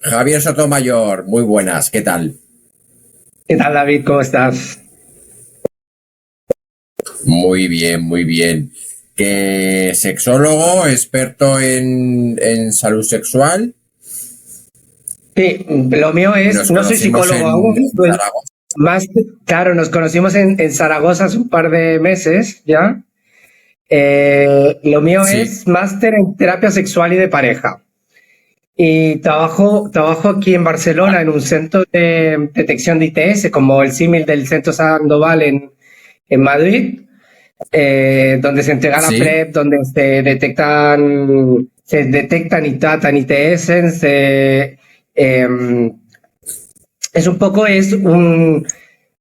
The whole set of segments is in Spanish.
Javier Sotomayor, muy buenas, ¿qué tal? ¿Qué tal, David? ¿Cómo estás? Muy bien, muy bien. ¿Qué sexólogo, experto en salud sexual? Sí, lo mío es, Nos no soy conocimos psicólogo aún, en pues Zaragoza. más, claro, nos conocimos en Zaragoza hace un par de meses ya. Lo mío Sí, es máster en terapia sexual y de pareja. Y trabajo aquí en Barcelona en un centro de detección de ITS, como el símil del Centro Sandoval en Madrid, donde se entrega la sí. PrEP, donde se detectan y tratan ITS, em,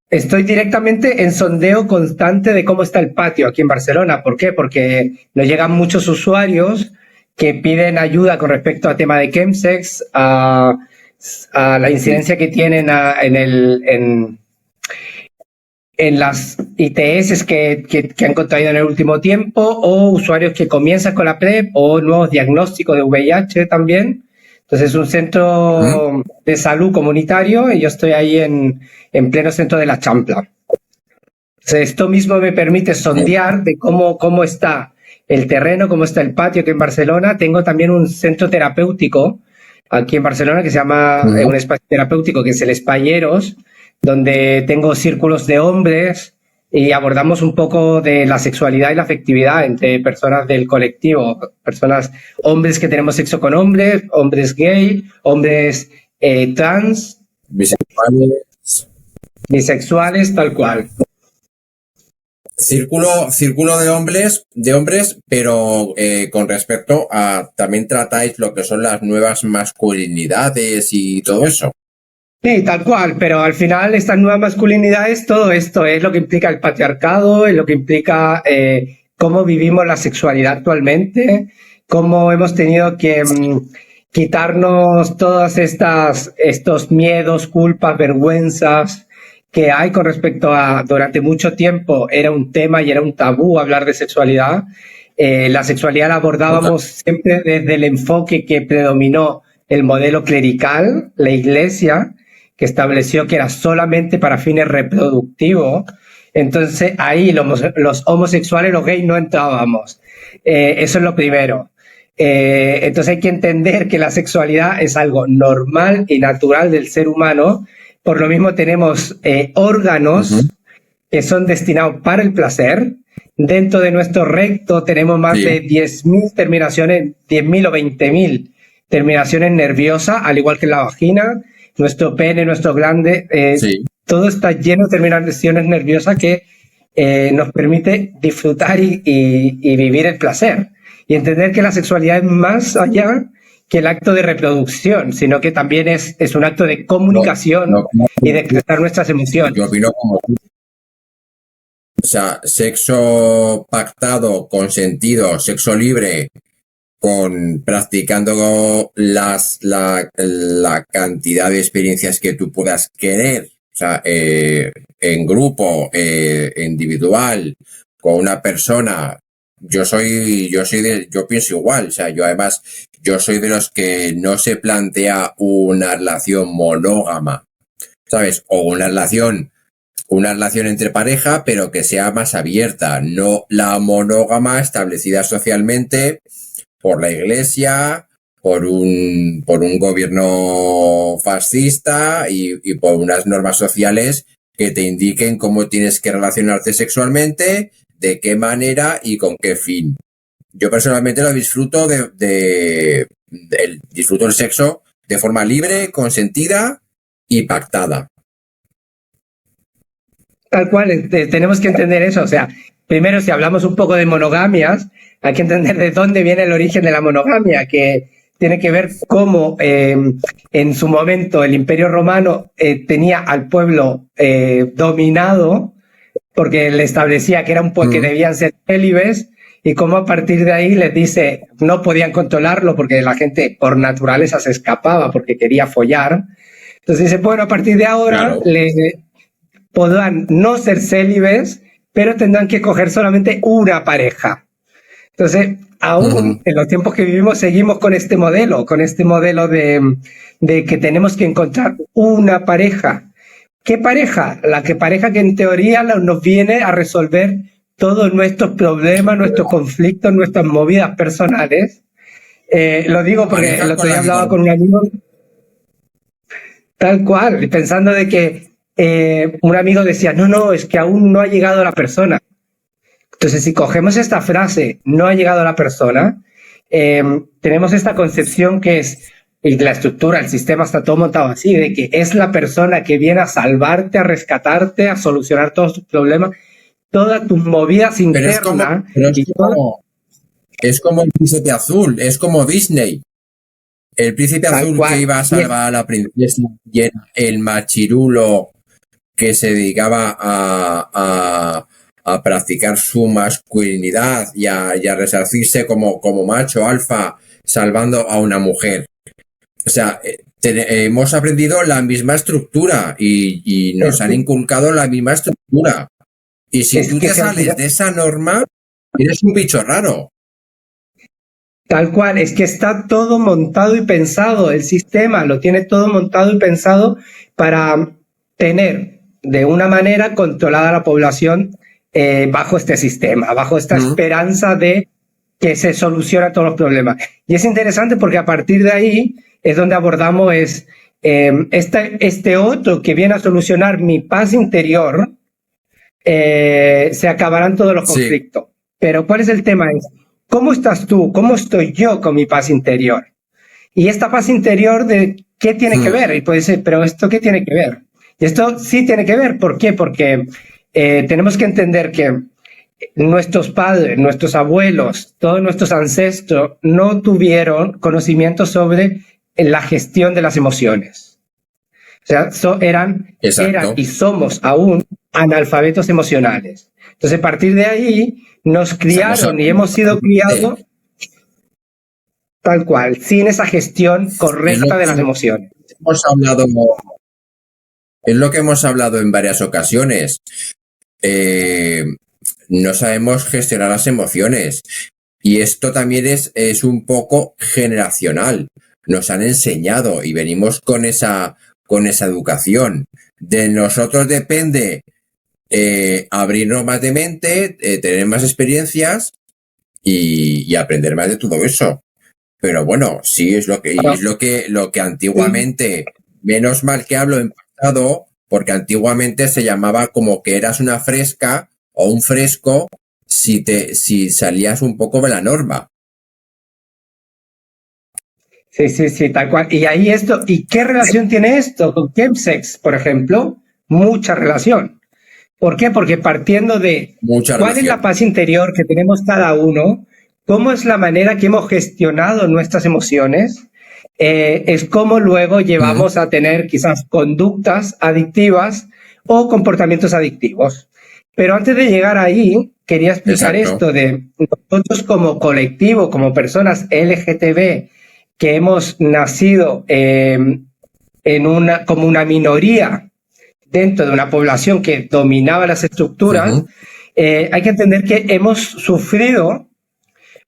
estoy directamente en sondeo constante de cómo está el patio aquí en Barcelona. ¿Por qué? Porque nos llegan muchos usuarios que piden ayuda con respecto a tema de chemsex, a la incidencia que tienen en las ITS que han contraído en el último tiempo, o usuarios que comienzan con la PrEP, o nuevos diagnósticos de VIH también. Entonces es un ¿Mm? centro de salud comunitario y yo estoy ahí en pleno centro de la Champla. Entonces, esto mismo me permite Muy sondear de cómo está el terreno, cómo está el patio aquí en Barcelona. Tengo también un centro terapéutico aquí en Barcelona que se llama, bien. un espacio terapéutico que es el Espayeros, donde tengo círculos de hombres y abordamos un poco de la sexualidad y la afectividad entre personas del colectivo, personas, hombres que tenemos sexo con hombres, hombres gay, hombres trans, Bisexuales. bisexuales, tal cual. Círculo de hombres, pero con respecto a también tratáis lo que son las nuevas masculinidades y todo eso. Sí, tal cual, pero al final estas nuevas masculinidades, todo esto es lo que implica el patriarcado, es lo que implica cómo vivimos la sexualidad actualmente, cómo hemos tenido que quitarnos todas estos miedos, culpas, vergüenzas que hay con respecto a, durante mucho tiempo era un tema y era un tabú hablar de sexualidad. La sexualidad la Total. abordábamos siempre desde el enfoque que predominó el modelo clerical, la iglesia, que estableció que era solamente para fines reproductivos. Entonces ahí los homosexuales, los gays no entrábamos. Eso es lo primero. Entonces hay que entender que la sexualidad es algo normal y natural del ser humano. Por lo mismo tenemos Ujú. órganos que son destinados para el placer. Dentro de nuestro recto tenemos más Sí, de 10.000 terminaciones, 10.000 o 20.000 terminaciones nerviosas, al igual que en la vagina. Nuestro pene, nuestro glande, sí. todo está lleno de terminaciones nerviosas que nos permite disfrutar y vivir el placer. Y entender que la sexualidad es más allá que el acto de reproducción, sino que también es un acto de No, no, comunicación y de expresar nuestras yo emociones. opino como tú. O sea, sexo pactado, consentido, sexo libre, con practicando la cantidad de experiencias que tú puedas querer, o sea, en grupo, individual, con una persona. Yo pienso igual, o sea, yo además, yo soy de los que no se plantea una relación monógama, ¿sabes? O una relación entre pareja, pero que sea más abierta, no la monógama establecida socialmente por la iglesia, por un gobierno fascista y por unas normas sociales que te indiquen cómo tienes que relacionarte sexualmente, de qué manera y con qué fin. Yo personalmente lo disfruto disfruto el sexo de forma libre, consentida y pactada. Tal cual, tenemos que entender eso. O sea, primero, si hablamos un poco de monogamias, hay que entender de dónde viene el origen de la monogamia, que tiene que ver cómo en su momento el Imperio Romano tenía al pueblo dominado, porque le establecía que era un pueblo que Mm. debían ser célibes, y cómo a partir de ahí les dice no podían controlarlo porque la gente por naturaleza se escapaba porque quería follar. Entonces dice, bueno, a partir de ahora Claro. podrán no ser célibes, pero tendrán que coger solamente una pareja. Entonces, aún en los tiempos que vivimos seguimos con este modelo de que tenemos que encontrar una pareja. ¿Qué pareja? Pareja que en teoría nos viene a resolver todos nuestros problemas, nuestros conflictos, nuestras movidas personales. Lo digo porque el otro día hablaba con un amigo, tal cual, pensando de que un amigo decía, no, es que aún no ha llegado la persona. Entonces, si cogemos esta frase, no ha llegado la persona, tenemos esta concepción que es, y la estructura, el sistema está todo montado así, de que es la persona que viene a salvarte, a rescatarte, a solucionar todos tus problemas, todas tus movidas internas. Es como el príncipe azul, es como Disney. El príncipe azul que iba a salvar a la princesa y era el machirulo que se dedicaba a practicar su masculinidad y a resarcirse como macho alfa salvando a una mujer. O sea, hemos aprendido la misma estructura y nos han inculcado la misma estructura. Y si tú te sales de esa norma, eres un bicho raro. Tal cual, es que está todo montado y pensado, el sistema lo tiene todo montado y pensado para tener de una manera controlada la población bajo este sistema, bajo esta esperanza de que se soluciona todos los problemas. Y es interesante porque a partir de ahí es donde abordamos este otro que viene a solucionar mi paz interior, se acabarán todos los conflictos. Pero ¿cuál es el tema? ¿Cómo estás tú? ¿Cómo estoy yo con mi paz interior? Y esta paz interior, ¿de qué tiene que ver? Y puede ser, ¿pero esto qué tiene que ver? Y esto sí tiene que ver. ¿Por qué? Porque tenemos que entender que nuestros padres, nuestros abuelos, todos nuestros ancestros no tuvieron conocimiento sobre la gestión de las emociones. O sea, eran y somos aún analfabetos emocionales. Entonces, a partir de ahí, nos criaron y hemos sido criados tal cual, sin esa gestión correcta de las emociones. Es lo que hemos hablado en varias ocasiones. No sabemos gestionar las emociones. Y esto también es un poco generacional. Nos han enseñado y venimos con esa educación. De nosotros depende abrirnos más de mente, tener más experiencias y aprender más de todo eso. Pero bueno, sí es lo que antiguamente, menos mal que hablo en pasado, porque antiguamente se llamaba como que eras una fresca o un fresco si salías un poco de la norma. Sí, tal cual. Y ahí ¿y qué relación tiene esto con chemsex, por ejemplo? Mucha relación. ¿Por qué? Porque partiendo de cuál es la paz interior que tenemos cada uno, cómo es la manera que hemos gestionado nuestras emociones, es cómo luego llevamos a tener quizás conductas adictivas o comportamientos adictivos. Pero antes de llegar ahí, quería explicar esto de nosotros como colectivo, como personas LGTB, que hemos nacido como una minoría dentro de una población que dominaba las estructuras, hay que entender que hemos sufrido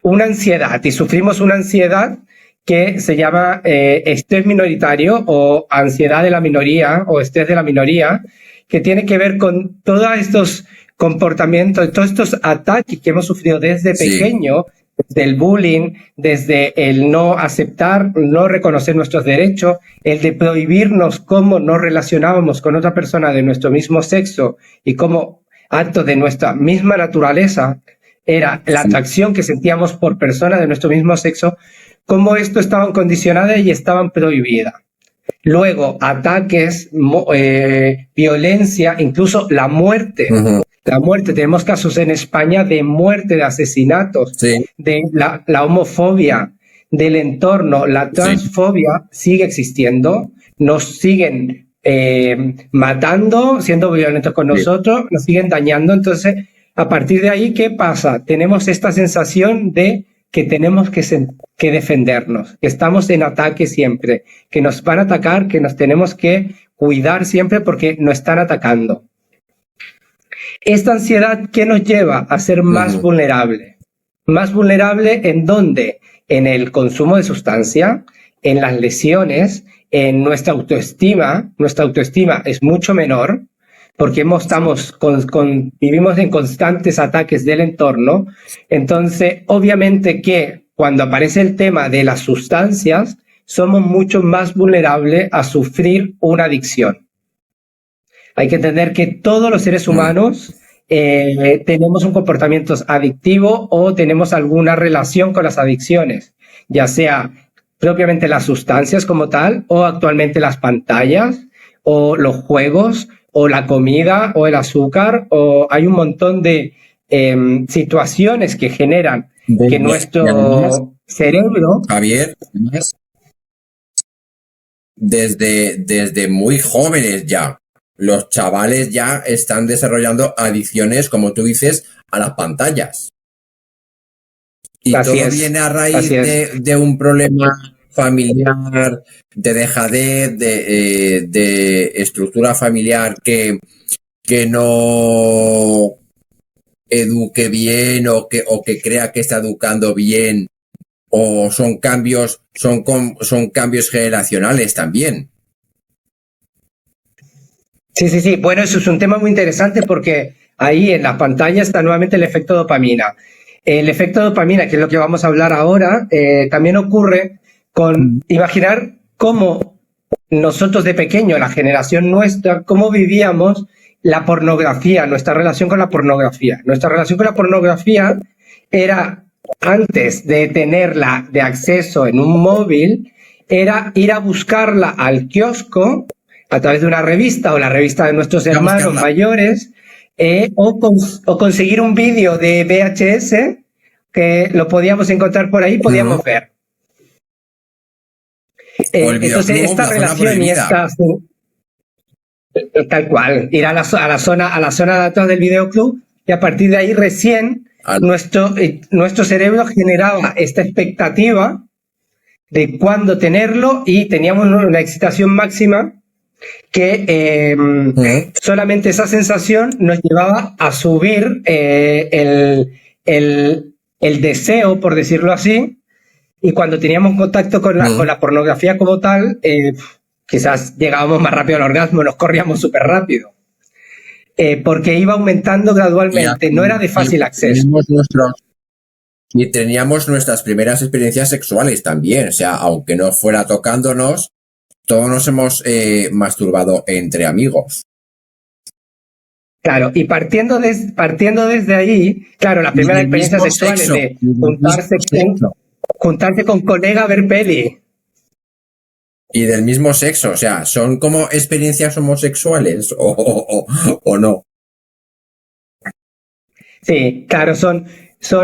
una ansiedad y sufrimos una ansiedad que se llama estrés minoritario o ansiedad de la minoría o estrés de la minoría, que tiene que ver con todos estos comportamientos, todos estos ataques que hemos sufrido desde pequeño, desde el bullying, desde el no aceptar, no reconocer nuestros derechos, el de prohibirnos cómo nos relacionábamos con otra persona de nuestro mismo sexo y cómo acto de nuestra misma naturaleza era la atracción que sentíamos por personas de nuestro mismo sexo, cómo esto estaban condicionadas y estaban prohibidas. Luego, ataques, violencia, incluso la muerte. La muerte, tenemos casos en España de muerte, de asesinatos, de la homofobia, del entorno, la transfobia sigue existiendo, nos siguen matando, siendo violentos con nosotros, nos siguen dañando. Entonces, a partir de ahí, ¿qué pasa? Tenemos esta sensación de que tenemos que defendernos, que estamos en ataque siempre, que nos van a atacar, que nos tenemos que cuidar siempre porque nos están atacando. Esta ansiedad, ¿qué nos lleva a ser más vulnerable? Más vulnerable ¿en dónde? En el consumo de sustancia, en las lesiones, en nuestra autoestima. Nuestra autoestima es mucho menor porque vivimos en constantes ataques del entorno. Entonces, obviamente que cuando aparece el tema de las sustancias, somos mucho más vulnerables a sufrir una adicción. Hay que entender que todos los seres humanos tenemos un comportamiento adictivo o tenemos alguna relación con las adicciones, ya sea propiamente las sustancias como tal, o actualmente las pantallas, o los juegos, o la comida, o el azúcar, o hay un montón de situaciones que generan que nuestro cerebro... Javier, desde muy jóvenes ya, los chavales ya están desarrollando adicciones, como tú dices, a las pantallas. Y Así todo es, viene a así raíz es. de un problema familiar, de dejadez, de estructura familiar que no eduque bien o que crea que está educando bien, o son cambios generacionales también. Sí, sí, sí. Bueno, eso es un tema muy interesante porque ahí en la pantalla está nuevamente el efecto dopamina. El efecto dopamina, que es lo que vamos a hablar ahora, también ocurre con imaginar cómo nosotros de pequeño, la generación nuestra, cómo vivíamos la pornografía, nuestra relación con la pornografía. Nuestra relación con la pornografía era, antes de tenerla de acceso en un móvil, era ir a buscarla al kiosco a través de una revista o la revista de nuestros hermanos mayores, o conseguir un vídeo de VHS que lo podíamos encontrar por ahí, podíamos ver. Entonces, esta relación y esta... Tal cual, ir a la zona de datos del videoclub, y a partir de ahí recién nuestro cerebro generaba esta expectativa de cuándo tenerlo y teníamos una excitación máxima que solamente esa sensación nos llevaba a subir el deseo, por decirlo así, y cuando teníamos contacto con la pornografía como tal, quizás llegábamos más rápido al orgasmo, nos corríamos súper rápido, porque iba aumentando gradualmente, no era de fácil acceso. Y teníamos nuestras primeras experiencias sexuales también, o sea, aunque no fuera tocándonos, todos nos hemos masturbado entre amigos. Claro, y partiendo desde ahí, claro, la primera experiencia sexual es de juntarse con colega a ver peli. Y del mismo sexo, o sea, ¿son como experiencias homosexuales o no? Sí, claro, son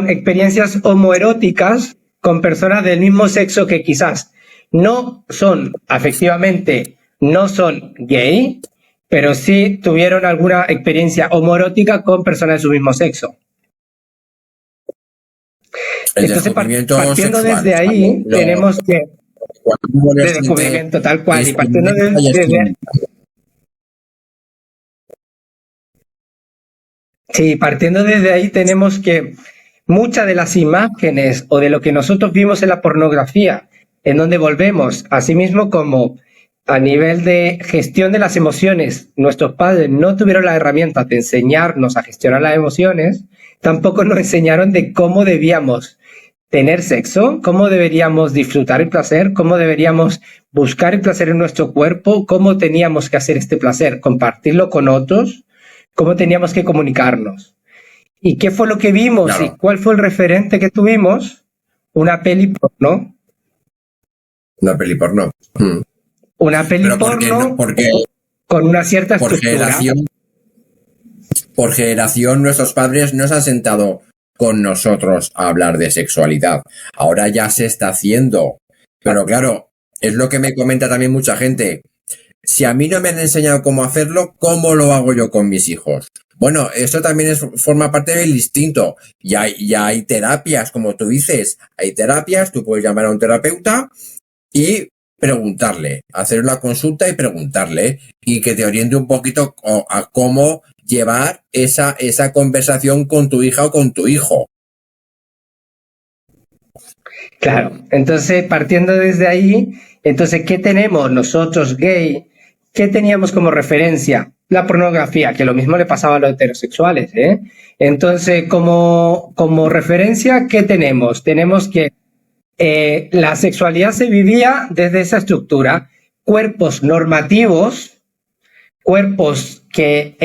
experiencias homoeróticas con personas del mismo sexo que quizás no son, afectivamente, no son gay, pero sí tuvieron alguna experiencia homoerótica con personas de su mismo sexo. Entonces, partiendo desde ahí, tenemos que... De descubrimiento, tal cual, y partiendo desde... Sí, partiendo desde ahí tenemos que muchas de las imágenes o de lo que nosotros vimos en la pornografía, en donde volvemos, asimismo como a nivel de gestión de las emociones, nuestros padres no tuvieron la herramienta de enseñarnos a gestionar las emociones, tampoco nos enseñaron de cómo debíamos tener sexo, cómo deberíamos disfrutar el placer, cómo deberíamos buscar el placer en nuestro cuerpo, cómo teníamos que hacer este placer, compartirlo con otros, cómo teníamos que comunicarnos. ¿Y qué fue lo que vimos? Claro. ¿Y cuál fue el referente que tuvimos? Una peli porno. Una peli porno. Una peli porno con una cierta estructura. Por generación, nuestros padres no se han sentado con nosotros a hablar de sexualidad. Ahora ya se está haciendo. Pero claro, es lo que me comenta también mucha gente. Si a mí no me han enseñado cómo hacerlo, ¿cómo lo hago yo con mis hijos? Bueno, esto también forma parte del instinto. Y hay terapias, como tú dices. Hay terapias, tú puedes llamar a un terapeuta y preguntarle, hacer una consulta y preguntarle, y que te oriente un poquito a cómo llevar esa conversación con tu hija o con tu hijo. Claro, entonces partiendo desde ahí, entonces, ¿qué tenemos nosotros gay? ¿Qué teníamos como referencia? La pornografía, que lo mismo le pasaba a los heterosexuales, ¿eh? Entonces, como referencia, ¿qué tenemos? Tenemos que la sexualidad se vivía desde esa estructura, cuerpos normativos, cuerpos que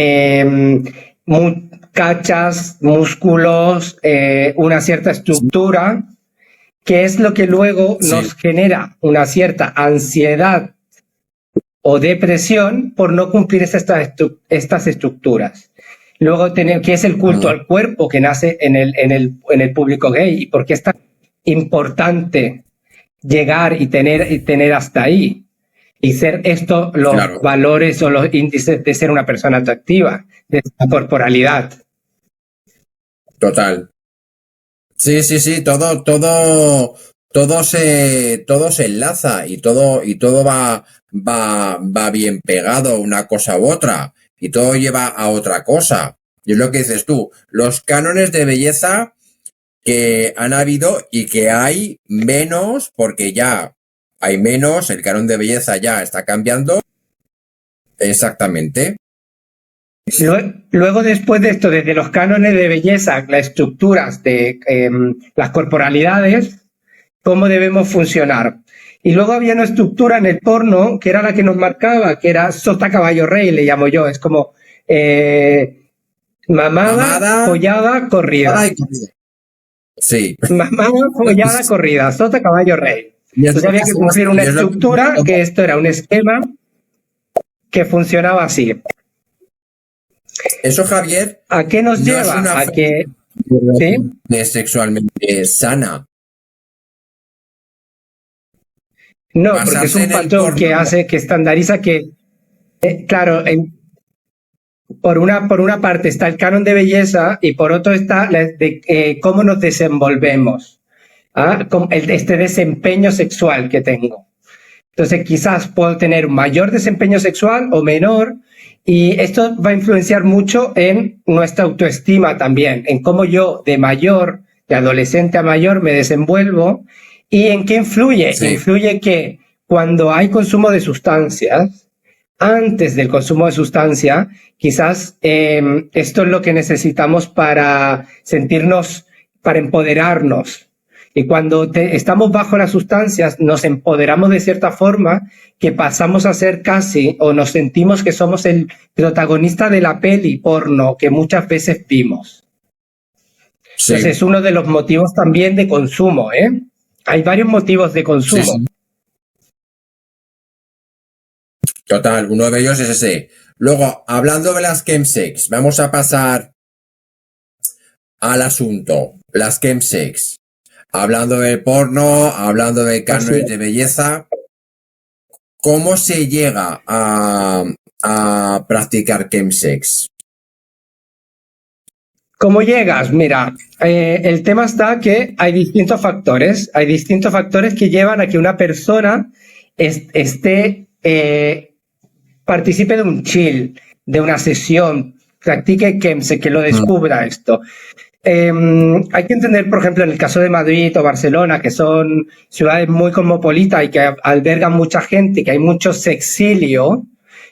cachas, músculos, una cierta estructura, que es lo que luego nos genera una cierta ansiedad o depresión por no cumplir estas estructuras. Luego tenemos que es el culto al cuerpo que nace en el público gay, y por qué es tan importante llegar y tener hasta ahí y ser esto los valores o los índices de ser una persona atractiva, de la corporalidad. Total. Sí, todo se enlaza y todo va bien pegado una cosa u otra, y todo lleva a otra cosa. Y es lo que dices tú, los cánones de belleza que han habido y que hay menos, porque ya hay menos, el canon de belleza ya está cambiando. Exactamente. Luego, después de esto, desde los cánones de belleza, las estructuras de las corporalidades, cómo debemos funcionar. Y luego había una estructura en el porno que era la que nos marcaba, que era sota, caballo, rey, le llamo yo. Es como mamada, follada, corrida. Ay, sí. Mamada, follada, corrida, sota, caballo, rey. Entonces había que cumplir una estructura, que esto era un esquema que funcionaba así. Eso, Javier, ¿a qué nos lleva? A que ¿sí? Es sexualmente sana. No, porque es un patrón que hace, que estandariza, que claro, por una parte está el canon de belleza y por otro está cómo nos desenvolvemos, este desempeño sexual que tengo. Entonces quizás puedo tener mayor desempeño sexual o menor, y esto va a influenciar mucho en nuestra autoestima también, en cómo yo de adolescente a mayor me desenvuelvo. ¿Y en qué influye? Sí. Influye que cuando hay consumo de sustancias, antes del consumo de sustancia, quizás esto es lo que necesitamos para sentirnos, para empoderarnos. Y cuando estamos bajo las sustancias, nos empoderamos de cierta forma que pasamos a ser casi, o nos sentimos que somos el protagonista de la peli porno que muchas veces vimos. Sí. Entonces es uno de los motivos también de consumo, ¿eh? Hay varios motivos de consumo. Sí. Total, uno de ellos es ese. Luego, hablando de las chemsex, vamos a pasar al asunto. Las chemsex. Hablando de porno, hablando de cánones de belleza, ¿cómo se llega a practicar chemsex? ¿Cómo llegas? Mira, el tema está que hay distintos factores que llevan a que una persona participe de un chill, de una sesión, practique chemsex, que lo descubra esto. Hay que entender, por ejemplo, en el caso de Madrid o Barcelona, que son ciudades muy cosmopolitas y que albergan mucha gente, que hay mucho sexilio,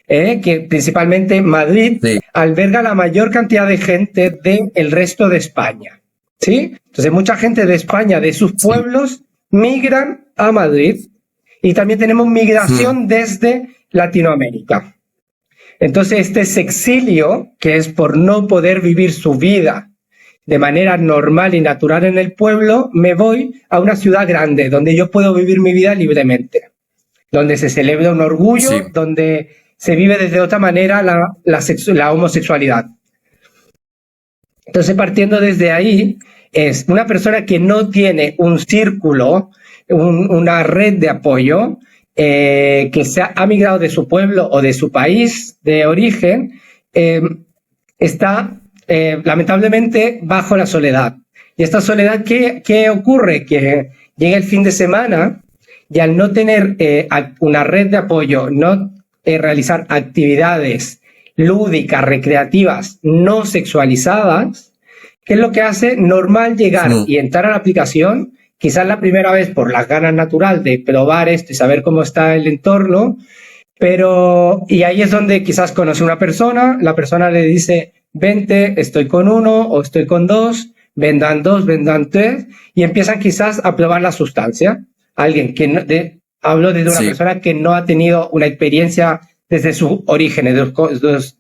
que principalmente Madrid alberga la mayor cantidad de gente del resto de España, ¿sí? Entonces mucha gente de España, de sus pueblos, migran a Madrid, y también tenemos migración desde Latinoamérica. Entonces este sexilio, que es por no poder vivir su vida de manera normal y natural en el pueblo, me voy a una ciudad grande donde yo puedo vivir mi vida libremente, donde se celebra un orgullo, donde se vive desde otra manera la homosexualidad. Entonces, partiendo desde ahí, es una persona que no tiene un círculo, una red de apoyo, que ha migrado de su pueblo o de su país de origen, está lamentablemente bajo la soledad. Y esta soledad, ¿qué ocurre? Que llega el fin de semana y al no tener una red de apoyo, no realizar actividades lúdicas, recreativas, no sexualizadas, ¿qué es lo que hace? Normal llegar y entrar a la aplicación, quizás la primera vez por las ganas natural de probar esto y saber cómo está el entorno, pero, y ahí es donde quizás conoce una persona, la persona le dice, vente, estoy con uno o estoy con dos, vendan dos, vendan tres, y empiezan quizás a probar la sustancia. Alguien que no, hablo de una persona que no ha tenido una experiencia desde sus orígenes,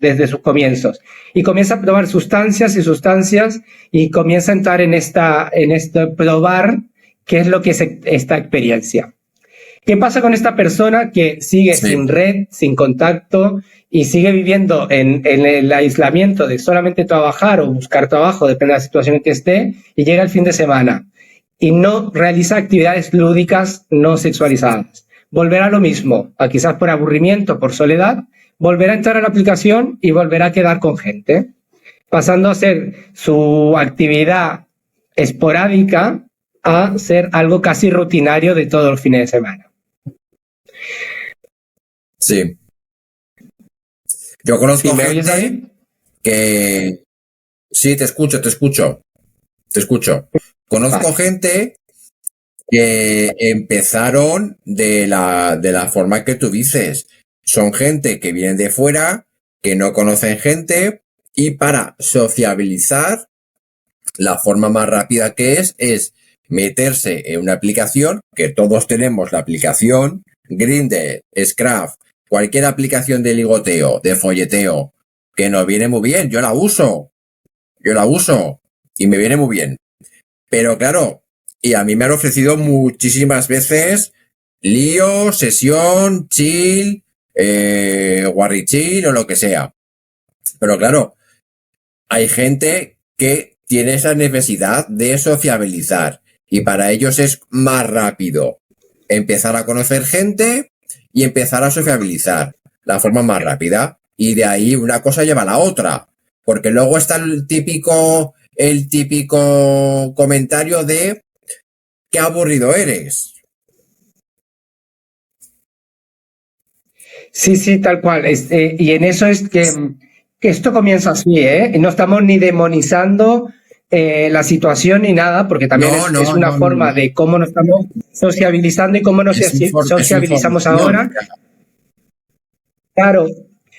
desde sus comienzos, y comienza a probar sustancias y comienza a entrar en esto probar qué es lo que es esta experiencia. ¿Qué pasa con esta persona que sigue sin red, sin contacto y sigue viviendo en el aislamiento de solamente trabajar o buscar trabajo, depende de la situación en que esté, y llega el fin de semana y no realiza actividades lúdicas no sexualizadas? Volverá a lo mismo, quizás por aburrimiento, por soledad, volverá a entrar a la aplicación y volverá a quedar con gente, pasando a ser su actividad esporádica a ser algo casi rutinario de todos los fines de semana. Sí. Yo conozco ¿Me gente oyes ahí? que... Sí, te escucho. Conozco gente que empezaron de la forma que tú dices. Son gente que vienen de fuera, que no conocen gente, y para sociabilizar, la forma más rápida que es meterse en una aplicación, que todos tenemos la aplicación, Grindr, Scruff, cualquier aplicación de ligoteo, de folleteo, que nos viene muy bien. Yo la uso y me viene muy bien. Pero claro, y a mí me han ofrecido muchísimas veces lío, sesión, chill, guarrichill o lo que sea. Pero claro, hay gente que tiene esa necesidad de sociabilizar y para ellos es más rápido empezar a conocer gente y empezar a sociabilizar, la forma más rápida, y de ahí una cosa lleva a la otra, porque luego está el típico comentario de qué aburrido eres. Sí, tal cual. Y en eso es que esto comienza así, ¿eh? No estamos ni demonizando la situación ni nada, porque también es una forma de cómo nos estamos sociabilizando y cómo nos sociabilizamos ahora. Claro,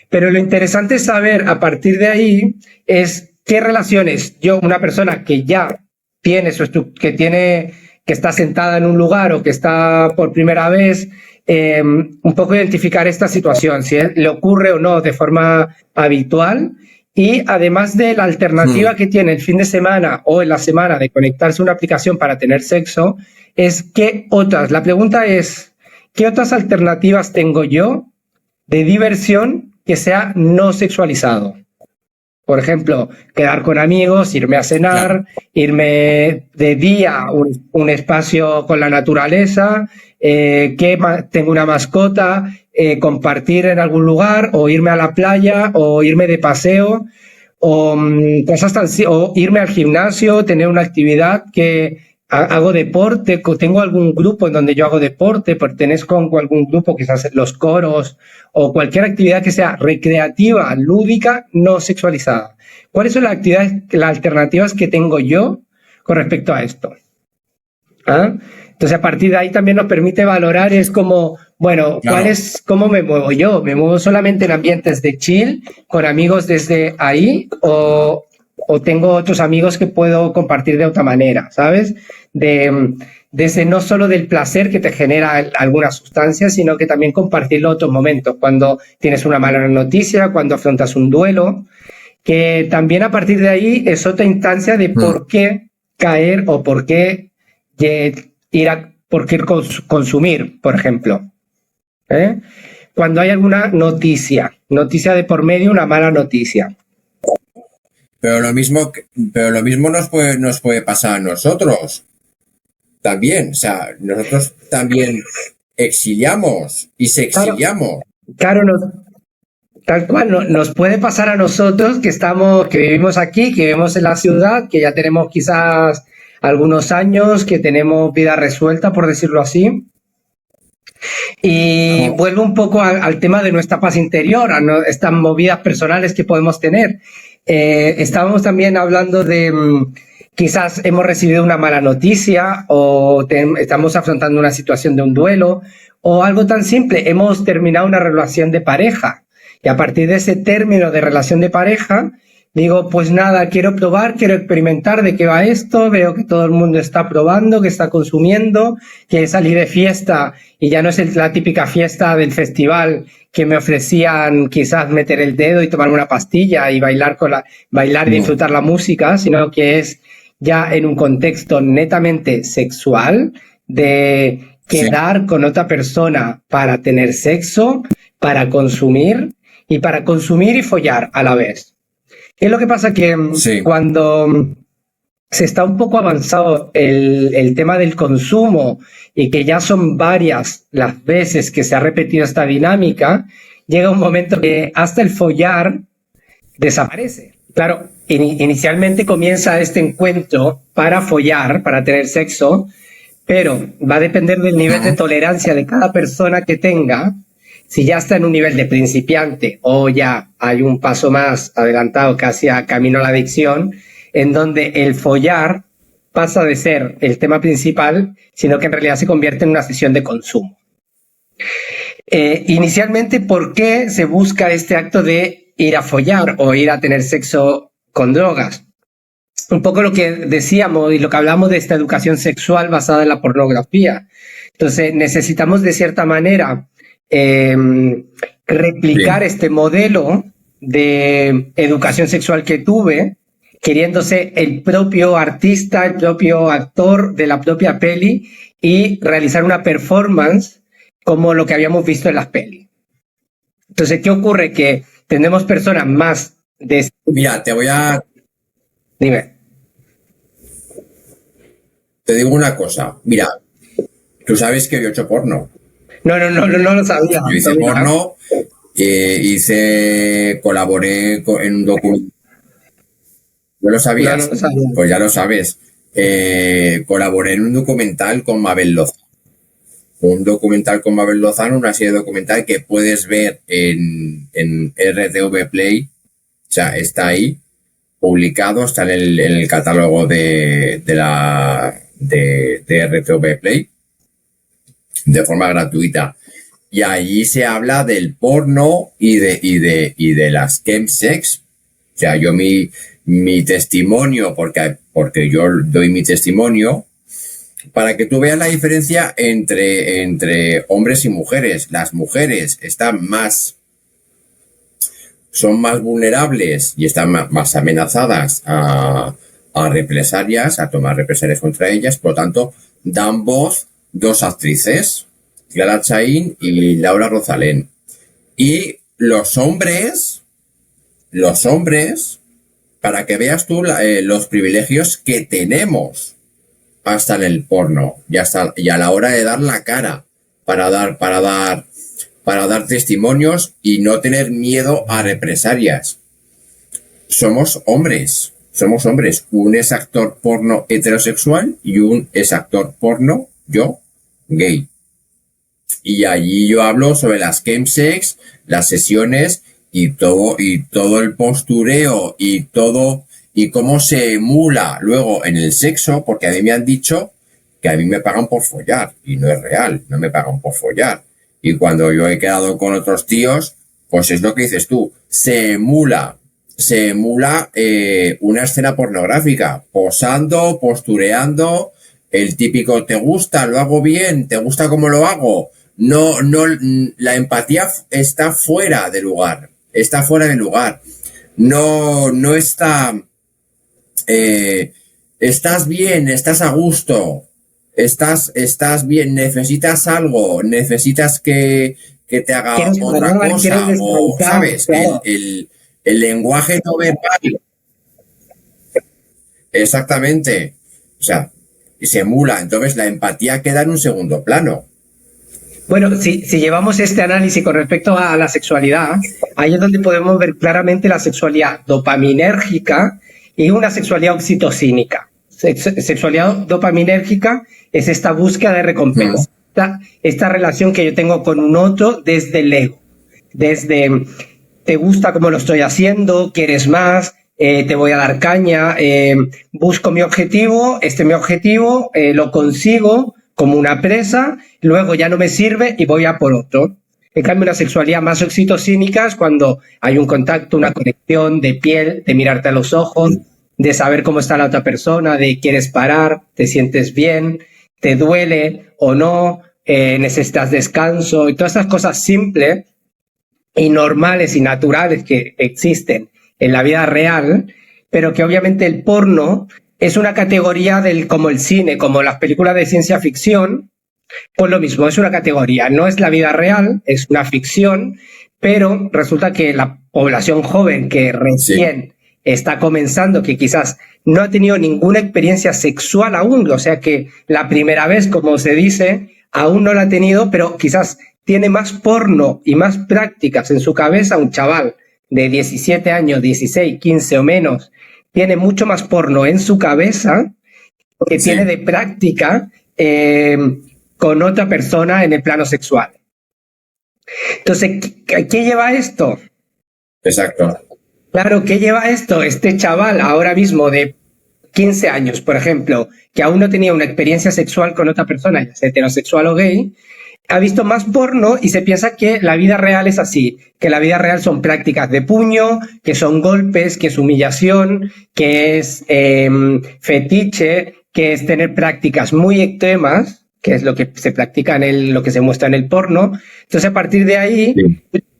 pero lo interesante es saber a partir de ahí es qué relaciones una persona que ya tiene que está sentada en un lugar o que está por primera vez, un poco identificar esta situación, si le ocurre o no de forma habitual, y además de la alternativa que tiene el fin de semana o en la semana de conectarse a una aplicación para tener sexo, la pregunta es, ¿qué otras alternativas tengo yo de diversión que sea no sexualizado? Por ejemplo, quedar con amigos, irme a cenar, irme de día a un espacio con la naturaleza, tengo una mascota, compartir en algún lugar, o irme a la playa, o irme de paseo, o cosas tan, o irme al gimnasio, tener una actividad que hago deporte, tengo algún grupo en donde yo hago deporte, pertenezco a algún grupo, quizás los coros, o cualquier actividad que sea recreativa, lúdica, no sexualizada. ¿Cuáles son las alternativas que tengo yo con respecto a esto? Entonces, a partir de ahí también nos permite valorar, es como, bueno, ¿cómo me muevo yo? ¿Me muevo solamente en ambientes de chill, con amigos desde ahí, o tengo otros amigos que puedo compartir de otra manera, ¿sabes? Desde no solo del placer que te genera alguna sustancia, sino que también compartirlo en otros momentos, cuando tienes una mala noticia, cuando afrontas un duelo, que también a partir de ahí es otra instancia de por qué caer o por qué consumir, por ejemplo. Cuando hay alguna noticia de por medio, una mala noticia. Pero lo mismo nos puede pasar a nosotros también. O sea, nosotros también exiliamos y se exiliamos. Claro, tal cual, nos puede pasar a nosotros que vivimos aquí, que vivimos en la ciudad, que ya tenemos quizás algunos años, que tenemos vida resuelta, por decirlo así, Y vuelvo un poco al tema de nuestra paz interior, estas movidas personales que podemos tener. Estábamos también hablando de quizás hemos recibido una mala noticia o estamos afrontando una situación de un duelo o algo tan simple, hemos terminado una relación de pareja y a partir de ese término de relación de pareja digo, pues nada, quiero probar, quiero experimentar de qué va esto, veo que todo el mundo está probando, que está consumiendo, que salí de fiesta y ya no es la típica fiesta del festival que me ofrecían quizás meter el dedo y tomar una pastilla y bailar bailar y disfrutar la música, sino que es ya en un contexto netamente sexual de quedar con otra persona para tener sexo, para consumir y follar a la vez. ¿Qué es lo que pasa? Que cuando se está un poco avanzado el tema del consumo y que ya son varias las veces que se ha repetido esta dinámica, llega un momento que hasta el follar desaparece. Claro, inicialmente comienza este encuentro para follar, para tener sexo, pero va a depender del nivel de tolerancia de cada persona que tenga. Si ya está en un nivel de principiante o ya hay un paso más adelantado casi a camino a la adicción, en donde el follar pasa de ser el tema principal, sino que en realidad se convierte en una sesión de consumo. Inicialmente, ¿por qué se busca este acto de ir a follar o ir a tener sexo con drogas? Un poco lo que decíamos y lo que hablamos de esta educación sexual basada en la pornografía. Entonces, necesitamos de cierta manera replicar este modelo de educación sexual que tuve, queriéndose el propio artista, el propio actor de la propia peli y realizar una performance como lo que habíamos visto en las pelis. Entonces, ¿qué ocurre? Que tenemos personas más de... Mira, te voy a... Dime. Te digo una cosa. Mira, tú sabes que yo he hecho porno. No lo sabía. Yo hice porno, colaboré en un documental. ¿No lo sabías? No lo sabía. Pues ya lo sabes. Colaboré en un documental con Mabel Lozano. Una serie documental que puedes ver en RTV Play. O sea, está ahí, publicado, está en el catálogo de RTV Play. De forma gratuita. Y allí se habla del porno y de las chemsex. O sea, yo mi testimonio, porque yo doy mi testimonio, para que tú veas la diferencia entre hombres y mujeres. Las mujeres son más vulnerables y están más amenazadas a represalias, a tomar represalias contra ellas. Por lo tanto, dan voz dos actrices, Clara Chain y Laura Rosalén. Y los hombres, para que veas tú los privilegios que tenemos hasta en el porno y a la hora de dar la cara para dar testimonios y no tener miedo a represalias. Somos hombres, un ex actor porno heterosexual y un ex actor porno gay. Y allí yo hablo sobre las chemsex, las sesiones y todo el postureo y todo y cómo se emula luego en el sexo, porque a mí me han dicho que a mí me pagan por follar y no es real, no me pagan por follar. Y cuando yo he quedado con otros tíos, pues es lo que dices tú, se emula una escena pornográfica, posando, postureando. El típico, ¿te gusta? ¿Lo hago bien? ¿Te gusta cómo lo hago? No, la empatía está fuera de lugar. No está, estás bien, estás a gusto, estás bien, necesitas algo, necesitas que te haga otra cosa, o, ¿sabes? Claro. El lenguaje no verbal. Exactamente. O sea, y se emula, entonces la empatía queda en un segundo plano. Bueno, si llevamos este análisis con respecto a la sexualidad, ahí es donde podemos ver claramente la sexualidad dopaminérgica y una sexualidad oxitocínica. Sexualidad dopaminérgica es esta búsqueda de recompensa. esta relación que yo tengo con un otro desde el ego, desde te gusta cómo lo estoy haciendo, quieres más, te voy a dar caña, busco mi objetivo, mi objetivo, lo consigo como una presa, luego ya no me sirve y voy a por otro. En cambio, una sexualidad más oxitocínica es cuando hay un contacto, una conexión de piel, de mirarte a los ojos, de saber cómo está la otra persona, de quieres parar, te sientes bien, te duele o no, necesitas descanso y todas esas cosas simples y normales y naturales que existen en la vida real, pero que obviamente el porno es una categoría como el cine, como las películas de ciencia ficción, pues lo mismo, es una categoría, no es la vida real, es una ficción, pero resulta que la población joven que recién está comenzando, que quizás no ha tenido ninguna experiencia sexual aún, o sea que la primera vez, como se dice, aún no la ha tenido, pero quizás tiene más porno y más prácticas en su cabeza. Un chaval de 17 años, 16, 15 o menos, tiene mucho más porno en su cabeza que tiene de práctica con otra persona en el plano sexual. Entonces, ¿qué lleva esto? Exacto. Claro, ¿qué lleva esto? Este chaval ahora mismo de 15 años, por ejemplo, que aún no tenía una experiencia sexual con otra persona, ya sea heterosexual o gay, ha visto más porno y se piensa que la vida real es así, que la vida real son prácticas de puño, que son golpes, que es humillación, que es fetiche, que es tener prácticas muy extremas, que es lo que se practica lo que se muestra en el porno. Entonces, a partir de ahí,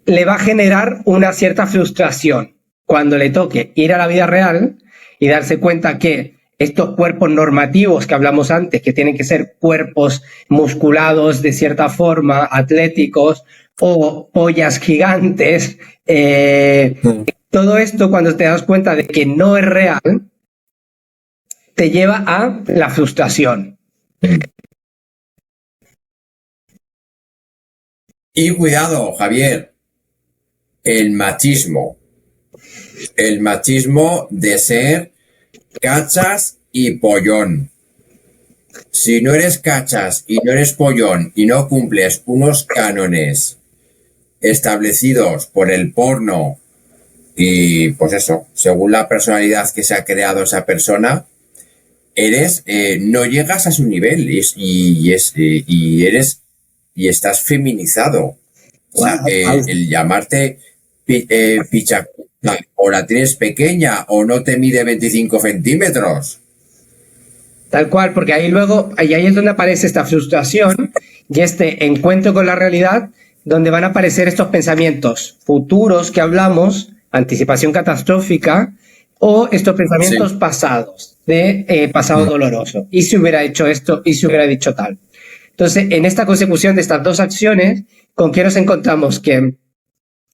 le va a generar una cierta frustración cuando le toque ir a la vida real y darse cuenta que estos cuerpos normativos que hablamos antes, que tienen que ser cuerpos musculados de cierta forma, atléticos o pollas gigantes, todo esto, cuando te das cuenta de que no es real, te lleva a la frustración. Y cuidado, Javier, el machismo de ser cachas y pollón. Si no eres cachas y no eres pollón y no cumples unos cánones establecidos por el porno y pues eso, según la personalidad que se ha creado esa persona, no llegas a su nivel y estás feminizado. O sea, el llamarte picha, o la tienes pequeña o no te mide 25 centímetros. Tal cual, porque ahí es donde aparece esta frustración y este encuentro con la realidad, donde van a aparecer estos pensamientos futuros que hablamos, anticipación catastrófica, o estos pensamientos pasados, de pasado doloroso. ¿Y si hubiera hecho esto? ¿Y si hubiera dicho tal? Entonces, en esta consecución de estas dos acciones, ¿con qué nos encontramos? Que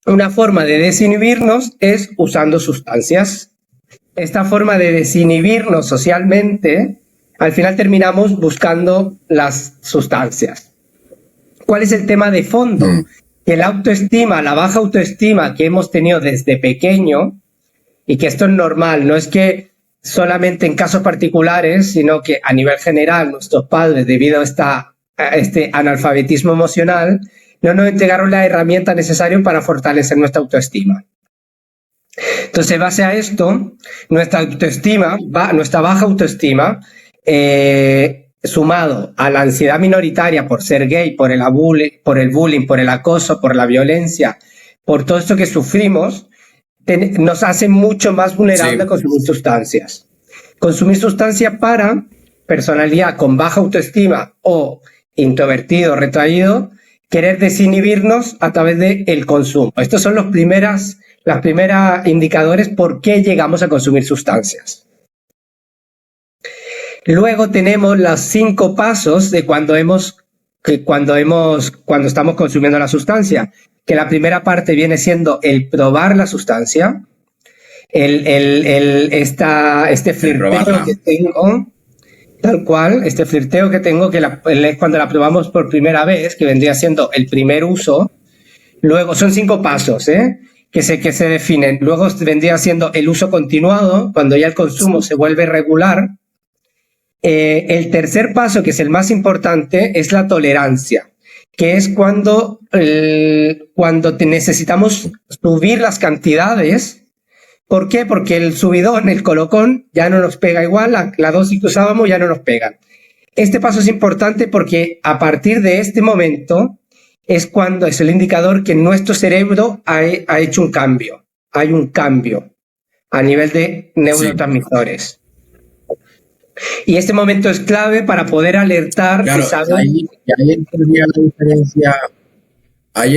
una forma de desinhibirnos es usando sustancias. Esta forma de desinhibirnos socialmente, al final terminamos buscando las sustancias. ¿Cuál es el tema de fondo? Que la autoestima, la baja autoestima que hemos tenido desde pequeño, y que esto es normal, no es que solamente en casos particulares, sino que a nivel general nuestros padres, debido a este analfabetismo emocional, no nos entregaron la herramienta necesaria para fortalecer nuestra autoestima. Entonces, en base a esto, nuestra baja autoestima, sumado a la ansiedad minoritaria por ser gay, por el bullying, por el acoso, por la violencia, por todo esto que sufrimos, nos hace mucho más vulnerables a consumir sustancias. Consumir sustancias para personalidad con baja autoestima o introvertido, retraído, querer desinhibirnos a través del consumo. Estos son las primeras indicadores por qué llegamos a consumir sustancias. Luego tenemos los 5 pasos de cuando estamos consumiendo la sustancia, que la primera parte viene siendo el probar la sustancia, este flirteo que tengo, tal cual, este flirteo que tengo, que es cuando la probamos por primera vez, que vendría siendo el primer uso. Luego son 5 pasos, que se definen. Luego vendría siendo el uso continuado, cuando ya el consumo se vuelve regular. El tercer paso, que es el más importante, es la tolerancia, que es cuando necesitamos subir las cantidades. ¿Por qué? Porque el subidón, el colocón, ya no nos pega igual, la dosis que usábamos ya no nos pega. Este paso es importante porque a partir de este momento es cuando es el indicador que nuestro cerebro ha hecho un cambio. Hay un cambio a nivel de neurotransmisores. Y este momento es clave para poder alertar. Claro, ahí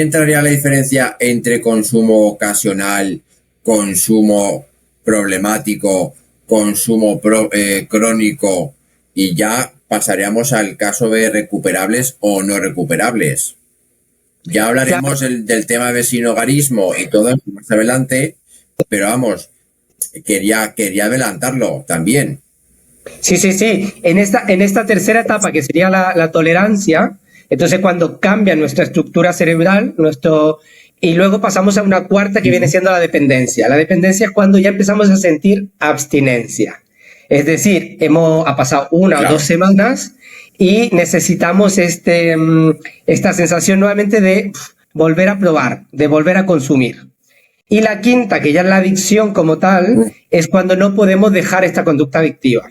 entraría la diferencia entre consumo ocasional, consumo problemático, consumo crónico, y ya pasaríamos al caso de recuperables o no recuperables. Ya hablaremos del tema de vecinogarismo y todo eso más adelante, pero vamos, quería adelantarlo también. Sí. En esta tercera etapa, que sería la tolerancia, entonces cuando cambia nuestra estructura cerebral, y luego pasamos a una cuarta que viene siendo la dependencia. La dependencia es cuando ya empezamos a sentir abstinencia. Es decir, ha pasado una o 2 semanas y necesitamos esta sensación nuevamente de volver a probar, de volver a consumir. Y la quinta, que ya es la adicción como tal, es cuando no podemos dejar esta conducta adictiva.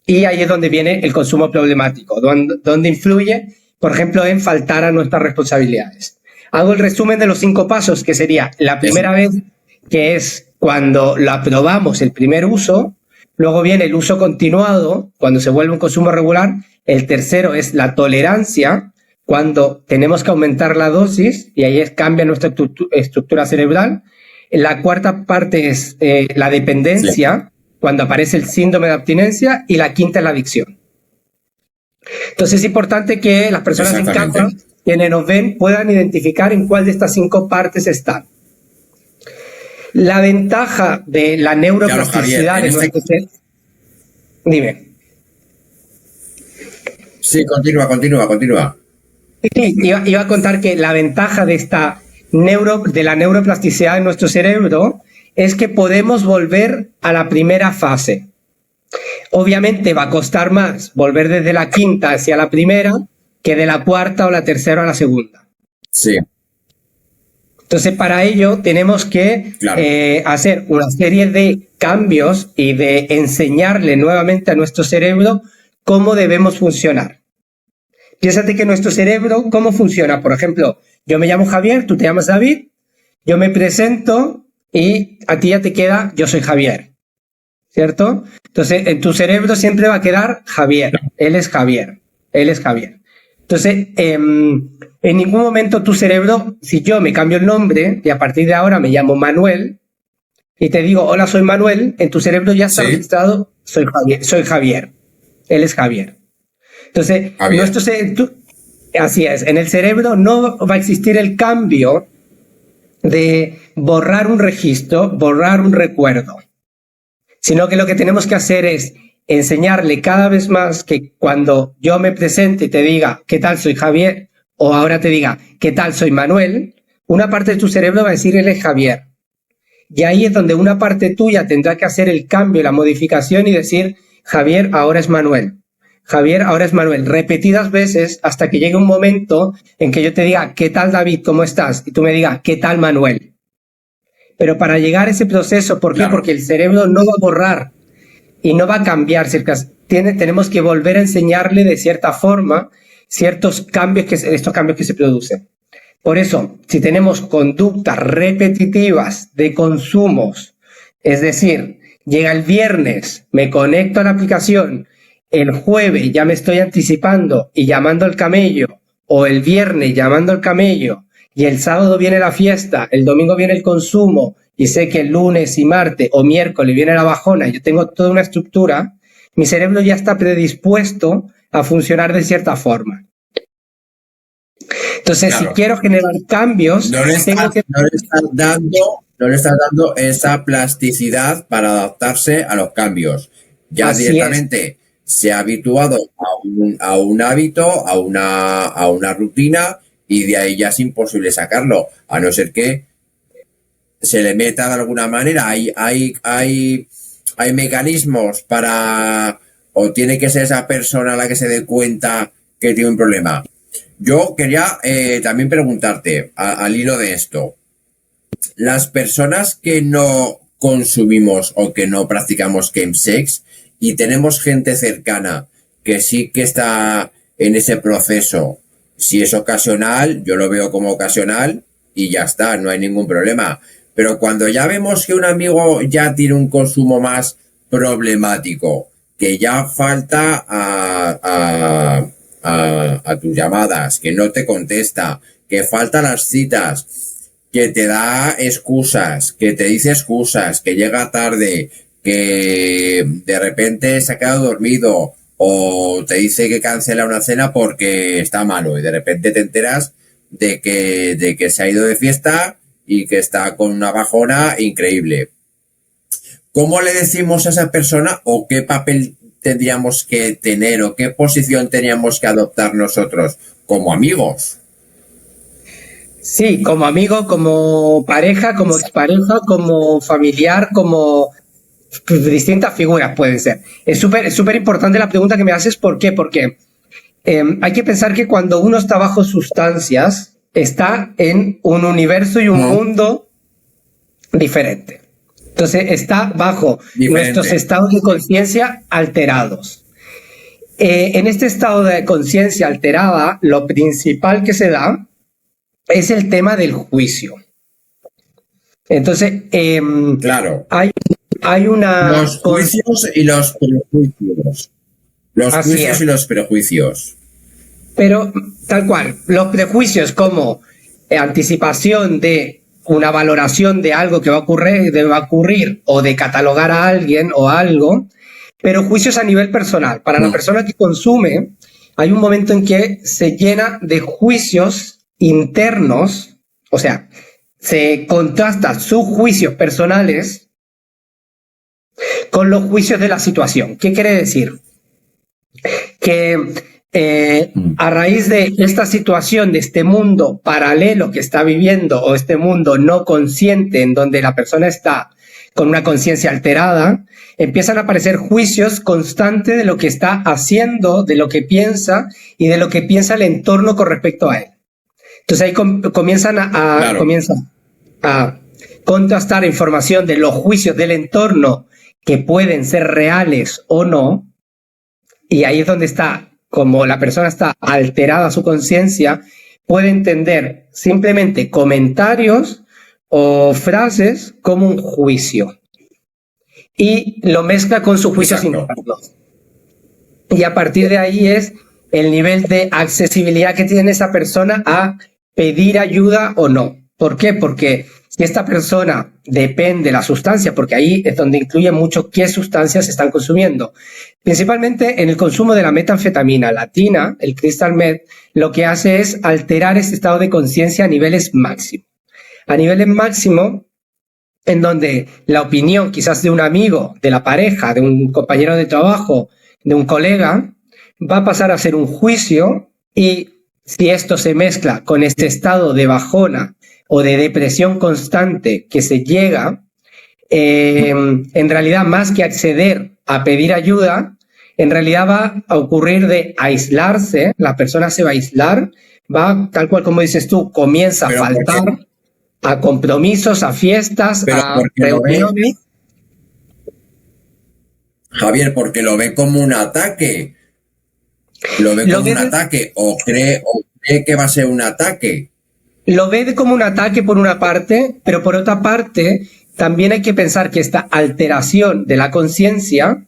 Y ahí es donde viene el consumo problemático, donde influye, por ejemplo, en faltar a nuestras responsabilidades. Hago el resumen de los 5 pasos, que sería la primera vez, que es cuando la probamos el primer uso. Luego viene el uso continuado, cuando se vuelve un consumo regular. El tercero es la tolerancia, cuando tenemos que aumentar la dosis, y ahí cambia nuestra estructura cerebral. La cuarta parte es la dependencia, cuando aparece el síndrome de abstinencia, y la quinta es la adicción. Entonces es importante que las personas en casa, quienes nos ven, puedan identificar en cuál de estas 5 partes están. La ventaja de la neuroplasticidad de nuestro cerebro. Dime. Sí, continúa. Sí, iba a contar que la ventaja de la neuroplasticidad de nuestro cerebro es que podemos volver a la primera fase. Obviamente va a costar más volver desde la quinta hacia la primera que de la cuarta o la tercera a la segunda. Sí. Entonces, para ello tenemos que hacer una serie de cambios y de enseñarle nuevamente a nuestro cerebro cómo debemos funcionar. Piénsate que nuestro cerebro, ¿cómo funciona? Por ejemplo, yo me llamo Javier, tú te llamas David, yo me presento y a ti ya te queda yo soy Javier, ¿cierto? Entonces, en tu cerebro siempre va a quedar Javier, él es Javier. Entonces, en ningún momento tu cerebro, si yo me cambio el nombre y a partir de ahora me llamo Manuel y te digo, hola, soy Manuel, en tu cerebro ya está registrado, soy Javier, él es Javier. Entonces, así es, en el cerebro no va a existir el cambio de borrar un registro, borrar un recuerdo, sino que lo que tenemos que hacer es enseñarle cada vez más que cuando yo me presente y te diga, ¿qué tal? Soy Javier, o ahora te diga, ¿qué tal? Soy Manuel, una parte de tu cerebro va a decir, él es Javier. Y ahí es donde una parte tuya tendrá que hacer el cambio, la modificación y decir, Javier, ahora es Manuel. Javier, ahora es Manuel. Repetidas veces hasta que llegue un momento en que yo te diga, ¿qué tal, David? ¿Cómo estás? Y tú me digas, ¿qué tal, Manuel? Pero para llegar a ese proceso, ¿por qué? Porque el cerebro no va a borrar y no va a cambiar. Tenemos que volver a enseñarle de cierta forma estos cambios que se producen. Por eso, si tenemos conductas repetitivas de consumos, es decir, llega el viernes, me conecto a la aplicación, el jueves ya me estoy anticipando y llamando al camello, o el viernes llamando al camello, y el sábado viene la fiesta, el domingo viene el consumo, y sé que el lunes y martes o miércoles viene la bajona, y yo tengo toda una estructura, mi cerebro ya está predispuesto a funcionar de cierta forma. Entonces, si quiero generar cambios, no le estás dando esa plasticidad para adaptarse a los cambios. Ya así directamente se ha habituado a un hábito, a una rutina, y de ahí ya es imposible sacarlo, a no ser que se le meta de alguna manera. Hay mecanismos para o tiene que ser esa persona la que se dé cuenta que tiene un problema? Yo quería también preguntarte, al hilo de esto, las personas que no consumimos o que no practicamos chemsex y tenemos gente cercana que sí que está en ese proceso, si es ocasional, yo lo veo como ocasional y ya está, no hay ningún problema. Pero cuando ya vemos que un amigo ya tiene un consumo más problemático, que ya falta a tus llamadas, que no te contesta, que falta las citas, que te da excusas, que te dice excusas, que llega tarde, que de repente se ha quedado dormido o te dice que cancela una cena porque está malo y de repente te enteras de que se ha ido de fiesta y que está con una bajona increíble. ¿Cómo le decimos a esa persona o qué papel tendríamos que tener o qué posición teníamos que adoptar nosotros como amigos? Sí, como amigo, como pareja, como expareja, como familiar, como distintas figuras pueden ser. Es súper importante la pregunta que me haces. ¿Por qué? Porque hay que pensar que cuando uno está bajo sustancias, está en un universo y un mundo diferente. Entonces está bajo nuestros estados de conciencia alterados. En este estado de conciencia alterada, lo principal que se da es el tema del juicio. Entonces, claro, hay una... Los juicios y los prejuicios. Los juicios y los prejuicios. Pero, tal cual, los prejuicios como anticipación de una valoración de algo que va a ocurrir o de catalogar a alguien o algo, pero juicios a nivel personal. Para la persona que consume, hay un momento en que se llena de juicios internos, o sea, se contrasta sus juicios personales con los juicios de la situación. ¿Qué quiere decir? Que a raíz de esta situación, de este mundo paralelo que está viviendo o este mundo no consciente en donde la persona está con una conciencia alterada, empiezan a aparecer juicios constantes de lo que está haciendo, de lo que piensa y de lo que piensa el entorno con respecto a él. Entonces ahí comienzan a contrastar información de los juicios del entorno que pueden ser reales o no, y ahí es donde está, como la persona está alterada su conciencia, puede entender simplemente comentarios o frases como un juicio y lo mezcla con sus juicios internos. Y a partir de ahí es el nivel de accesibilidad que tiene esa persona a pedir ayuda o no. ¿Por qué? Porque si esta persona depende de la sustancia, porque ahí es donde incluye mucho qué sustancias están consumiendo. Principalmente en el consumo de la metanfetamina, la tina, el crystal meth, lo que hace es alterar este estado de conciencia a niveles máximos. A niveles máximos, en donde la opinión quizás de un amigo, de la pareja, de un compañero de trabajo, de un colega, va a pasar a ser un juicio, y si esto se mezcla con este estado de bajona o de depresión constante que se llega, en realidad más que acceder a pedir ayuda, en realidad va a ocurrir de aislarse, la persona se va a aislar, va, tal cual como dices tú, comienza a faltar a compromisos, a fiestas, a reuniones. Javier, porque lo ve como un ataque. Lo ve como un ataque o cree que va a ser un ataque. Lo ve como un ataque por una parte, pero por otra parte también hay que pensar que esta alteración de la conciencia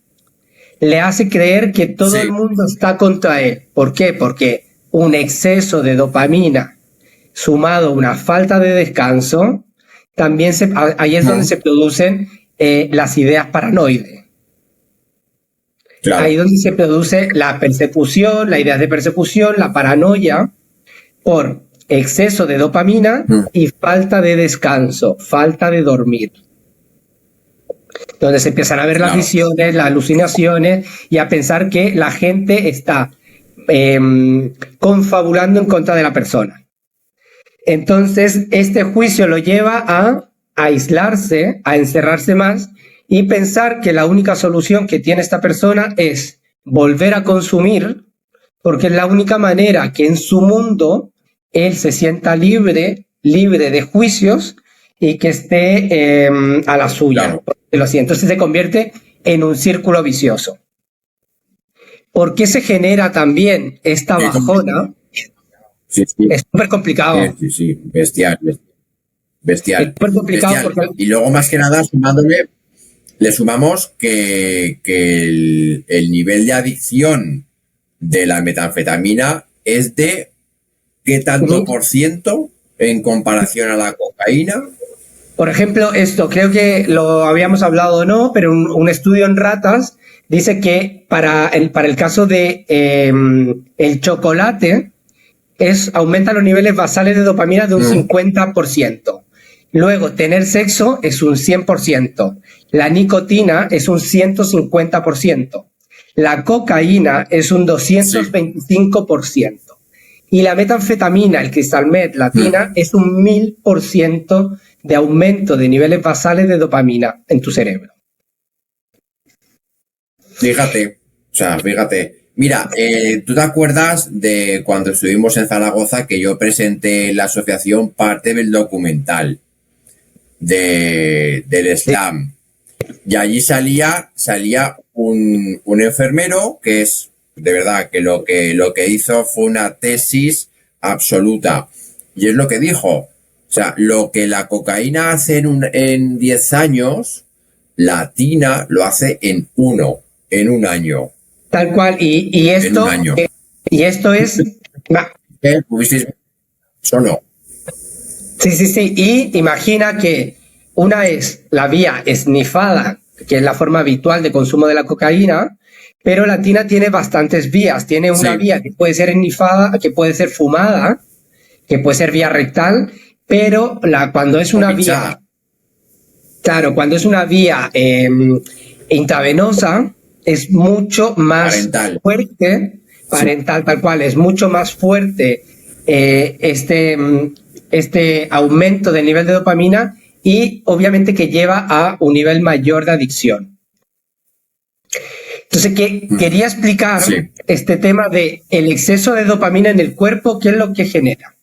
le hace creer que todo el mundo está contra él. ¿Por qué? Porque un exceso de dopamina sumado a una falta de descanso, también ahí es donde se producen las ideas paranoides. Claro. Ahí es donde se produce la persecución, las ideas de persecución, la paranoia por exceso de dopamina y falta de descanso, falta de dormir. Donde se empiezan a ver las visiones, las alucinaciones y a pensar que la gente está confabulando en contra de la persona. Entonces, este juicio lo lleva a aislarse, a encerrarse más y pensar que la única solución que tiene esta persona es volver a consumir, porque es la única manera que en su mundo él se sienta libre de juicios y que esté a la suya. Claro. Entonces se convierte en un círculo vicioso. ¿Por qué se genera también esta bajona? Sí. Es súper complicado. Sí, bestial. Es súper complicado Bestial. porque... Y luego, más que nada, le sumamos que el nivel de adicción de la metanfetamina es de ¿qué tanto por ciento en comparación a la cocaína? Por ejemplo, esto, creo que lo habíamos hablado o no, pero un estudio en ratas dice que para el caso de el chocolate aumenta los niveles basales de dopamina de un 50%. Luego, tener sexo es un 100%. La nicotina es un 150%. La cocaína es un 225%. Y la metanfetamina, el cristal met, la tina, es un 1000% de aumento de niveles basales de dopamina en tu cerebro. Fíjate. Mira, ¿tú te acuerdas de cuando estuvimos en Zaragoza que yo presenté en la asociación parte del documental del slam? Y allí salía un enfermero que es, de verdad, que lo que hizo fue una tesis absoluta. Y es lo que dijo. O sea, lo que la cocaína hace en 10 años, la tina lo hace en un año. Tal cual. Y esto, en un año. Y esto es... ¿Pudisteis ver? Eso no. Sí. Y imagina que una es la vía esnifada, que es la forma habitual de consumo de la cocaína, pero la tina tiene bastantes vías. Tiene una vía que puede ser esnifada, que puede ser fumada, que puede ser vía rectal, pero cuando es una vía... Claro, cuando es una vía intravenosa, es mucho más fuerte, parental tal cual, es mucho más fuerte este aumento del nivel de dopamina y obviamente que lleva a un nivel mayor de adicción. Entonces, quería explicar este tema de el exceso de dopamina en el cuerpo, ¿qué es lo que genera?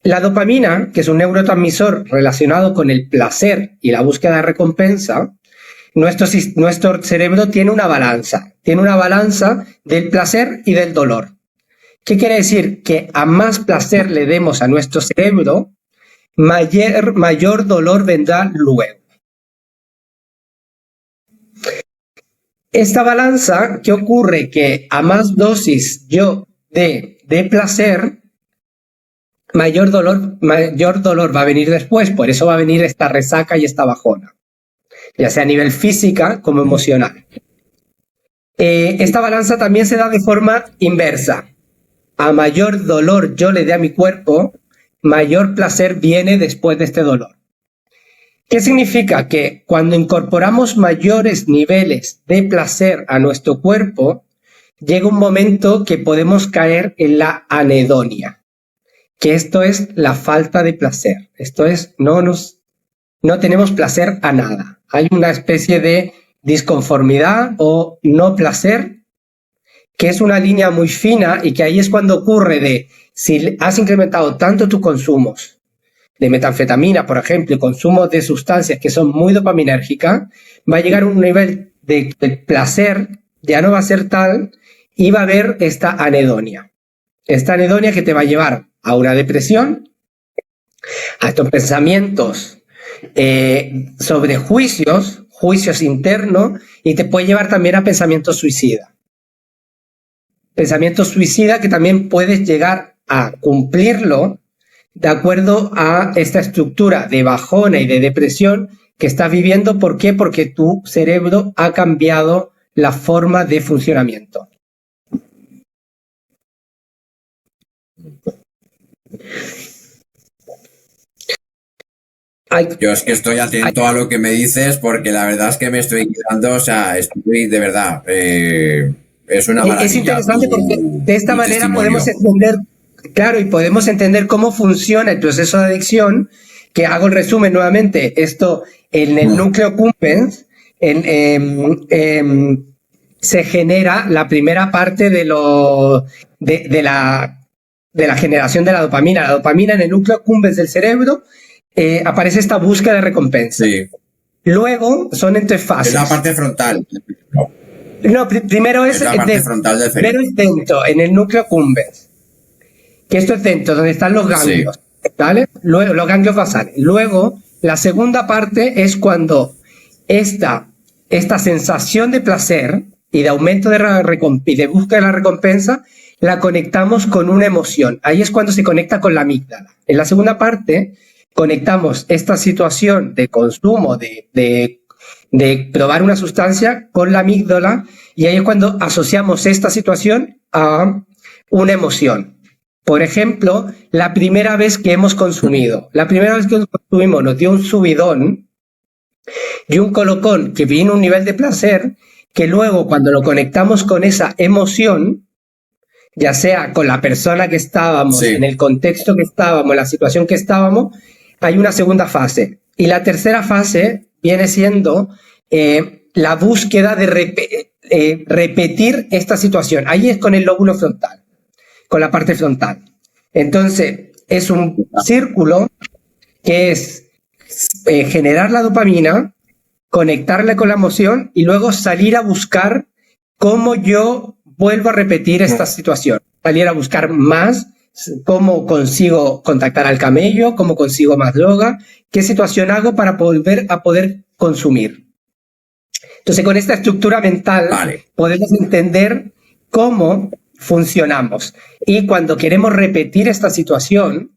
La dopamina, que es un neurotransmisor relacionado con el placer y la búsqueda de recompensa, nuestro cerebro tiene una balanza del placer y del dolor. ¿Qué quiere decir? Que a más placer le demos a nuestro cerebro, mayor dolor vendrá luego. Esta balanza, ¿qué ocurre? Que a más dosis de placer, mayor dolor va a venir después. Por eso va a venir esta resaca y esta bajona, ya sea a nivel física como emocional. Esta balanza también se da de forma inversa. A mayor dolor yo le dé a mi cuerpo, mayor placer viene después de este dolor. ¿Qué significa? Que cuando incorporamos mayores niveles de placer a nuestro cuerpo, llega un momento que podemos caer en la anedonia, que esto es la falta de placer. Esto es, no tenemos placer a nada. Hay una especie de disconformidad o no placer, que es una línea muy fina y que ahí es cuando ocurre de si has incrementado tanto tus consumos de metanfetamina, por ejemplo, y consumos de sustancias que son muy dopaminérgicas, va a llegar a un nivel de placer, ya no va a ser tal, y va a haber esta anedonia. Esta anedonia que te va a llevar a una depresión, a estos pensamientos sobre juicios internos, y te puede llevar también a pensamientos suicida. Pensamientos suicida que también puedes llegar a cumplirlo de acuerdo a esta estructura de bajona y de depresión que estás viviendo. ¿Por qué? Porque tu cerebro ha cambiado la forma de funcionamiento. Yo es que estoy atento a lo que me dices porque la verdad es que me estoy quedando, o sea, estoy de verdad, es una maravilla. Es interesante porque de esta manera podemos entender, claro, y podemos entender cómo funciona el proceso de adicción, que hago el resumen nuevamente, esto en el núcleo cumbens, se genera la primera parte de la generación de la dopamina. La dopamina en el núcleo accumbens del cerebro aparece esta búsqueda de recompensa. Sí. Luego son en tres fases. Es la parte frontal. No, primero es la parte frontal del cerebro. Primero es dentro, en el núcleo accumbens. Que esto es dentro, donde están los ganglios. Sí. ¿Vale? Luego, los ganglios basales. Luego, la segunda parte es cuando esta sensación de placer y de aumento y de búsqueda de la recompensa la conectamos con una emoción. Ahí es cuando se conecta con la amígdala. En la segunda parte conectamos esta situación de consumo, de probar una sustancia con la amígdala, y ahí es cuando asociamos esta situación a una emoción. Por ejemplo, la primera vez que hemos consumido. La primera vez que consumimos nos dio un subidón y un colocón que vino a un nivel de placer que luego, cuando lo conectamos con esa emoción, ya sea con la persona que estábamos, sí, en el contexto que estábamos, en la situación que estábamos, hay una segunda fase. Y la tercera fase viene siendo la búsqueda de repetir esta situación. Ahí es con el lóbulo frontal, con la parte frontal. Entonces, es un círculo que es generar la dopamina, conectarle con la emoción y luego salir a buscar cómo yo vuelvo a repetir esta situación. Salir a buscar más, cómo consigo contactar al camello, cómo consigo más droga, qué situación hago para volver a poder consumir. Entonces, con esta estructura mental, vale, podemos entender cómo funcionamos. Y cuando queremos repetir esta situación,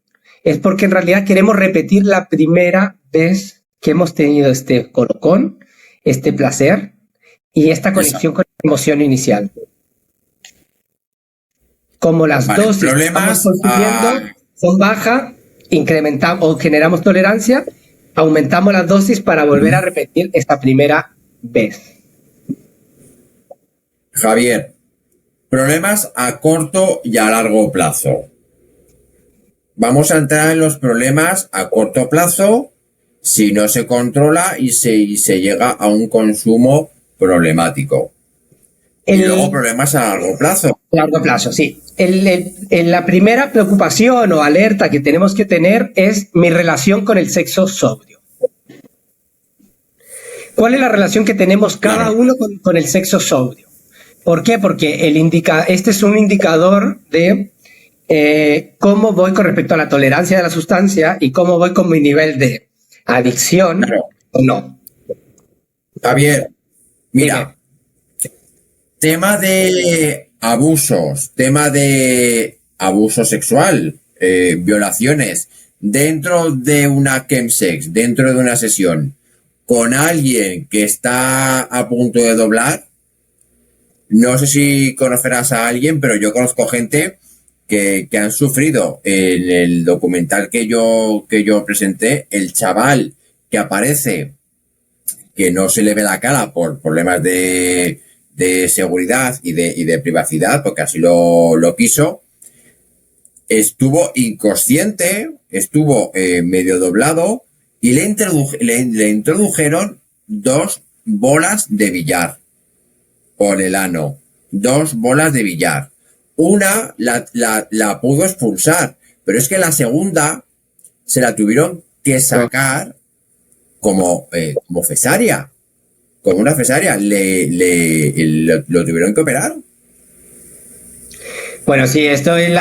es porque en realidad queremos repetir la primera vez que hemos tenido este colocón, este placer y esta conexión con la emoción inicial. Como las dosis que estamos consumiendo son bajas, incrementamos o generamos tolerancia, aumentamos las dosis para volver a repetir esta primera vez. Javier, problemas a corto y a largo plazo. Vamos a entrar en los problemas a corto plazo si no se controla y se llega a un consumo problemático. Y luego problemas a largo plazo. Largo plazo, sí. La primera preocupación o alerta que tenemos que tener es mi relación con el sexo sobrio. ¿Cuál es la relación que tenemos cada uno con el sexo sobrio? ¿Por qué? Porque este es un indicador de cómo voy con respecto a la tolerancia de la sustancia y cómo voy con mi nivel de adicción o no. Javier, mira, tema de abusos, tema de abuso sexual, violaciones, dentro de una chemsex, dentro de una sesión, con alguien que está a punto de doblar. No sé si conocerás a alguien, pero yo conozco gente que han sufrido. En el documental que yo presenté, el chaval que aparece, que no se le ve la cara por problemas de seguridad y de privacidad, porque así lo quiso, estuvo inconsciente, estuvo medio doblado y le introdujeron 2 bolas de billar por el ano, 2 bolas de billar. Una la pudo expulsar, pero es que la segunda se la tuvieron que sacar como cesárea, como una cesárea. Lo tuvieron que operar. Bueno, sí, esto es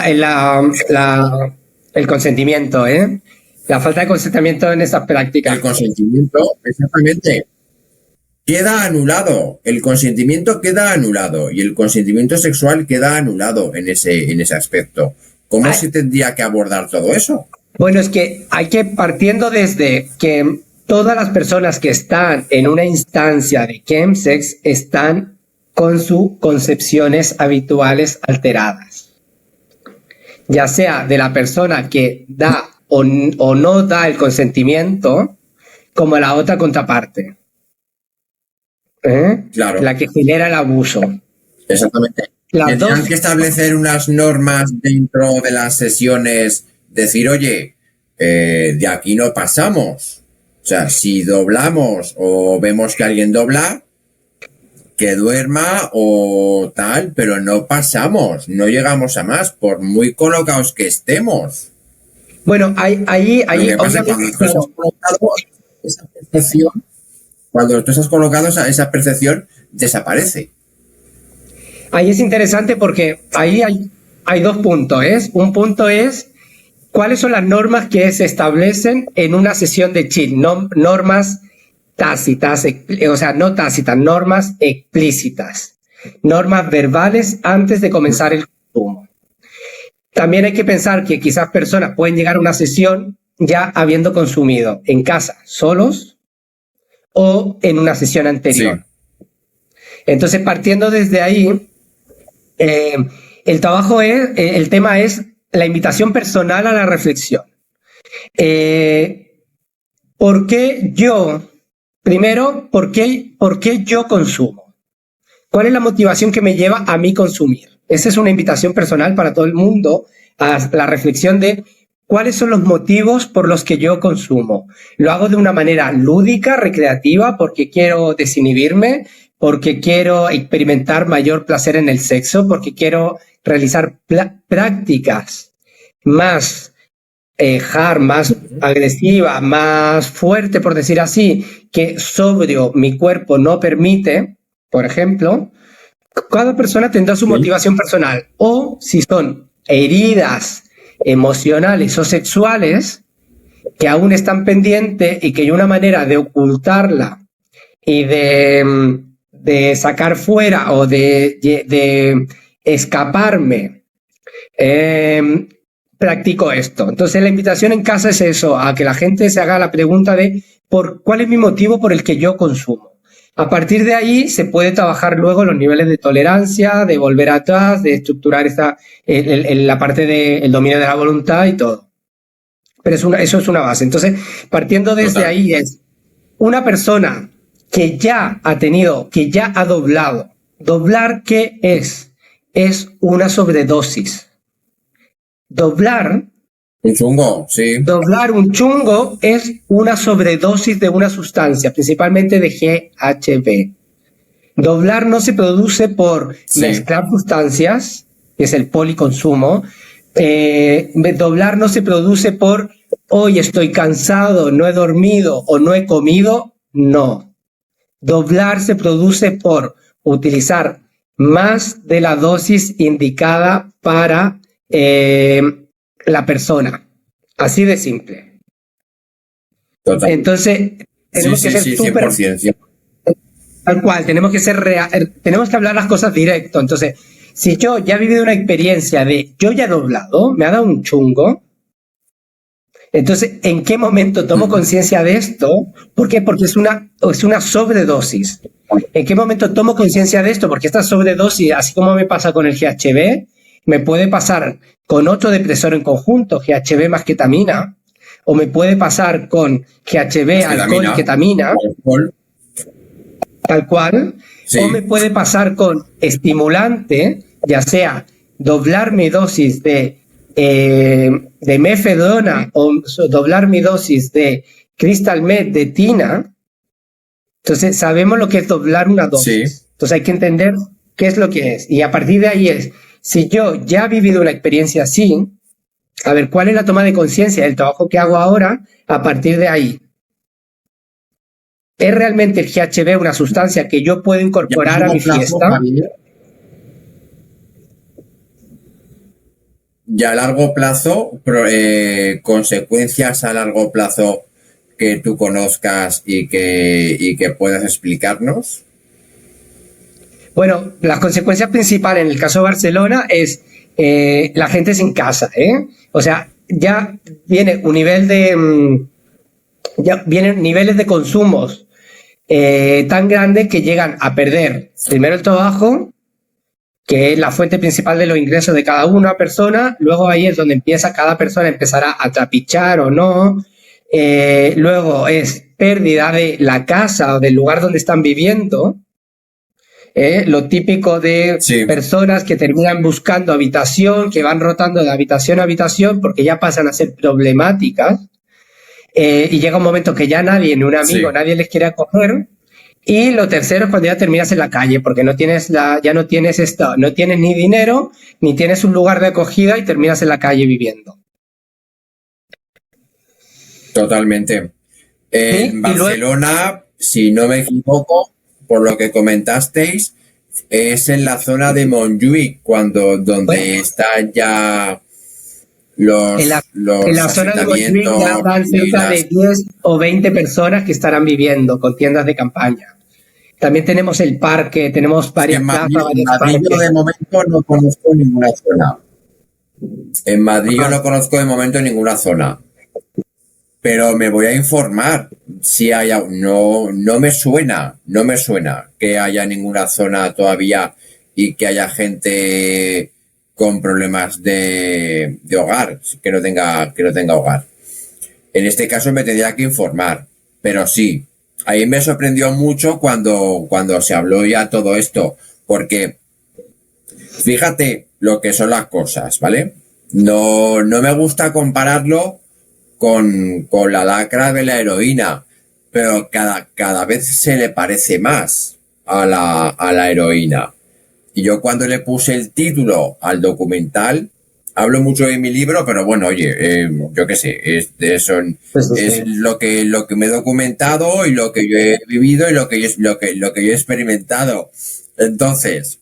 el consentimiento, ¿eh? La falta de consentimiento en estas prácticas. El consentimiento, exactamente. Queda anulado, el consentimiento queda anulado y el consentimiento sexual queda anulado en ese aspecto. ¿Cómo se tendría que abordar todo eso? Bueno, es que hay que, partiendo desde que todas las personas que están en una instancia de chemsex están con sus concepciones habituales alteradas, ya sea de la persona que da o no da el consentimiento, como la otra contraparte. Claro. La que genera el abuso. Exactamente. Tendrían que establecer unas normas dentro de las sesiones, decir, oye, de aquí no pasamos. O sea, si doblamos o vemos que alguien dobla, que duerma o tal, pero no pasamos, no llegamos a más, por muy colocados que estemos. Bueno, Lo que pasa es que cuando tú estás colocado, esa percepción, cuando tú estás colocado, esa percepción desaparece. ahí es interesante porque ahí hay dos puntos. Un punto es cuáles son las normas que se establecen en una sesión de chill, normas tácitas, o sea, no tácitas, normas explícitas, normas verbales antes de comenzar el consumo. También hay que pensar que quizás personas pueden llegar a una sesión ya habiendo consumido en casa, solos o en una sesión anterior. Sí. Entonces, partiendo desde ahí, el tema es la invitación personal a la reflexión. ¿Por qué yo? Primero, ¿por qué yo consumo? ¿Cuál es la motivación que me lleva a mí consumir? Esa es una invitación personal para todo el mundo a la reflexión de cuáles son los motivos por los que yo consumo. Lo hago de una manera lúdica, recreativa, porque quiero desinhibirme, porque quiero experimentar mayor placer en el sexo, porque quiero realizar prácticas más más agresiva, más fuerte, por decir así, que sobrio mi cuerpo no permite, por ejemplo. Cada persona tendrá su motivación personal, o si son heridas emocionales o sexuales que aún están pendientes y que hay una manera de ocultarla y de sacar fuera o de escaparme, practico esto. Entonces la invitación en casa es eso, a que la gente se haga la pregunta de ¿cuál es mi motivo por el que yo consumo? A partir de ahí se puede trabajar luego los niveles de tolerancia, de volver atrás, de estructurar la parte del dominio de la voluntad y todo. Pero eso es una base. Entonces, partiendo desde ahí es una persona que ya ha tenido, que ya ha doblado. ¿Doblar qué es? Es una sobredosis. Doblar un chungo, sí. Doblar un chungo es una sobredosis de una sustancia, principalmente de GHB. Doblar no se produce por mezclar sustancias, que es el policonsumo. Doblar no se produce por hoy estoy cansado, no he dormido o no he comido. No. Doblar se produce por utilizar más de la dosis indicada para la persona. Así de simple. Total. Entonces, tenemos que ser súper... 100%. Tal cual, tenemos que hablar las cosas directo. Entonces, si yo ya he vivido una experiencia de yo ya he doblado, me ha dado un chungo, entonces, ¿en qué momento tomo conciencia de esto? ¿Por qué? Porque es una sobredosis. ¿En qué momento tomo conciencia de esto? Porque esta sobredosis, así como me pasa con el GHB, me puede pasar con otro depresor en conjunto, GHB más ketamina, o me puede pasar con GHB, alcohol y ketamina, tal cual, o me puede pasar con estimulante, ya sea doblar mi dosis de mefedrona o doblar mi dosis de crystal meth, de tina. Entonces sabemos lo que es doblar una dosis. Entonces hay que entender qué es lo que es. Y a partir de ahí es, si yo ya he vivido una experiencia así, a ver, ¿cuál es la toma de conciencia del trabajo que hago ahora a partir de ahí? ¿Es realmente el GHB una sustancia que yo puedo incorporar a mi fiesta? Ya a largo plazo, consecuencias a largo plazo que tú conozcas y que puedas explicarnos. Bueno, las consecuencias principales en el caso de Barcelona es la gente sin casa, O sea, ya viene un nivel ya vienen niveles de consumos tan grandes que llegan a perder primero el trabajo, que es la fuente principal de los ingresos de cada una persona. Luego ahí es donde cada persona empezará a trapichar o no. Luego es pérdida de la casa o del lugar donde están viviendo. Lo típico de personas que terminan buscando habitación, que van rotando de habitación a habitación porque ya pasan a ser problemáticas, y llega un momento que ya nadie, ni un amigo, nadie les quiere acoger, Y lo tercero es cuando ya terminas en la calle, porque ya no tienes esto, no tienes ni dinero, ni tienes un lugar de acogida y terminas en la calle viviendo. Totalmente. ¿Sí? En Barcelona, si no me equivoco, por lo que comentasteis, es en la zona de Montjuïc, donde están ya En la, los en la zona de Montjuïc ya asentamientos van y cerca de 10 o 20 personas que estarán viviendo con tiendas de campaña. También tenemos el parque, tenemos varias plazas, En varios Madrid yo parques. de momento no conozco ninguna zona. En Madrid yo no conozco de momento ninguna zona. Pero me voy a informar si hay, no me suena que haya ninguna zona todavía y que haya gente con problemas de hogar, que no tenga hogar. En este caso me tendría que informar, pero sí, ahí me sorprendió mucho cuando se habló ya todo esto, porque fíjate lo que son las cosas, ¿vale? No me gusta compararlo con la lacra de la heroína, pero cada vez se le parece más a la heroína. Y yo cuando le puse el título al documental, hablo mucho de mi libro, pero bueno, oye, yo qué sé, es lo que me he documentado y lo que yo he vivido y lo que yo he experimentado. Entonces,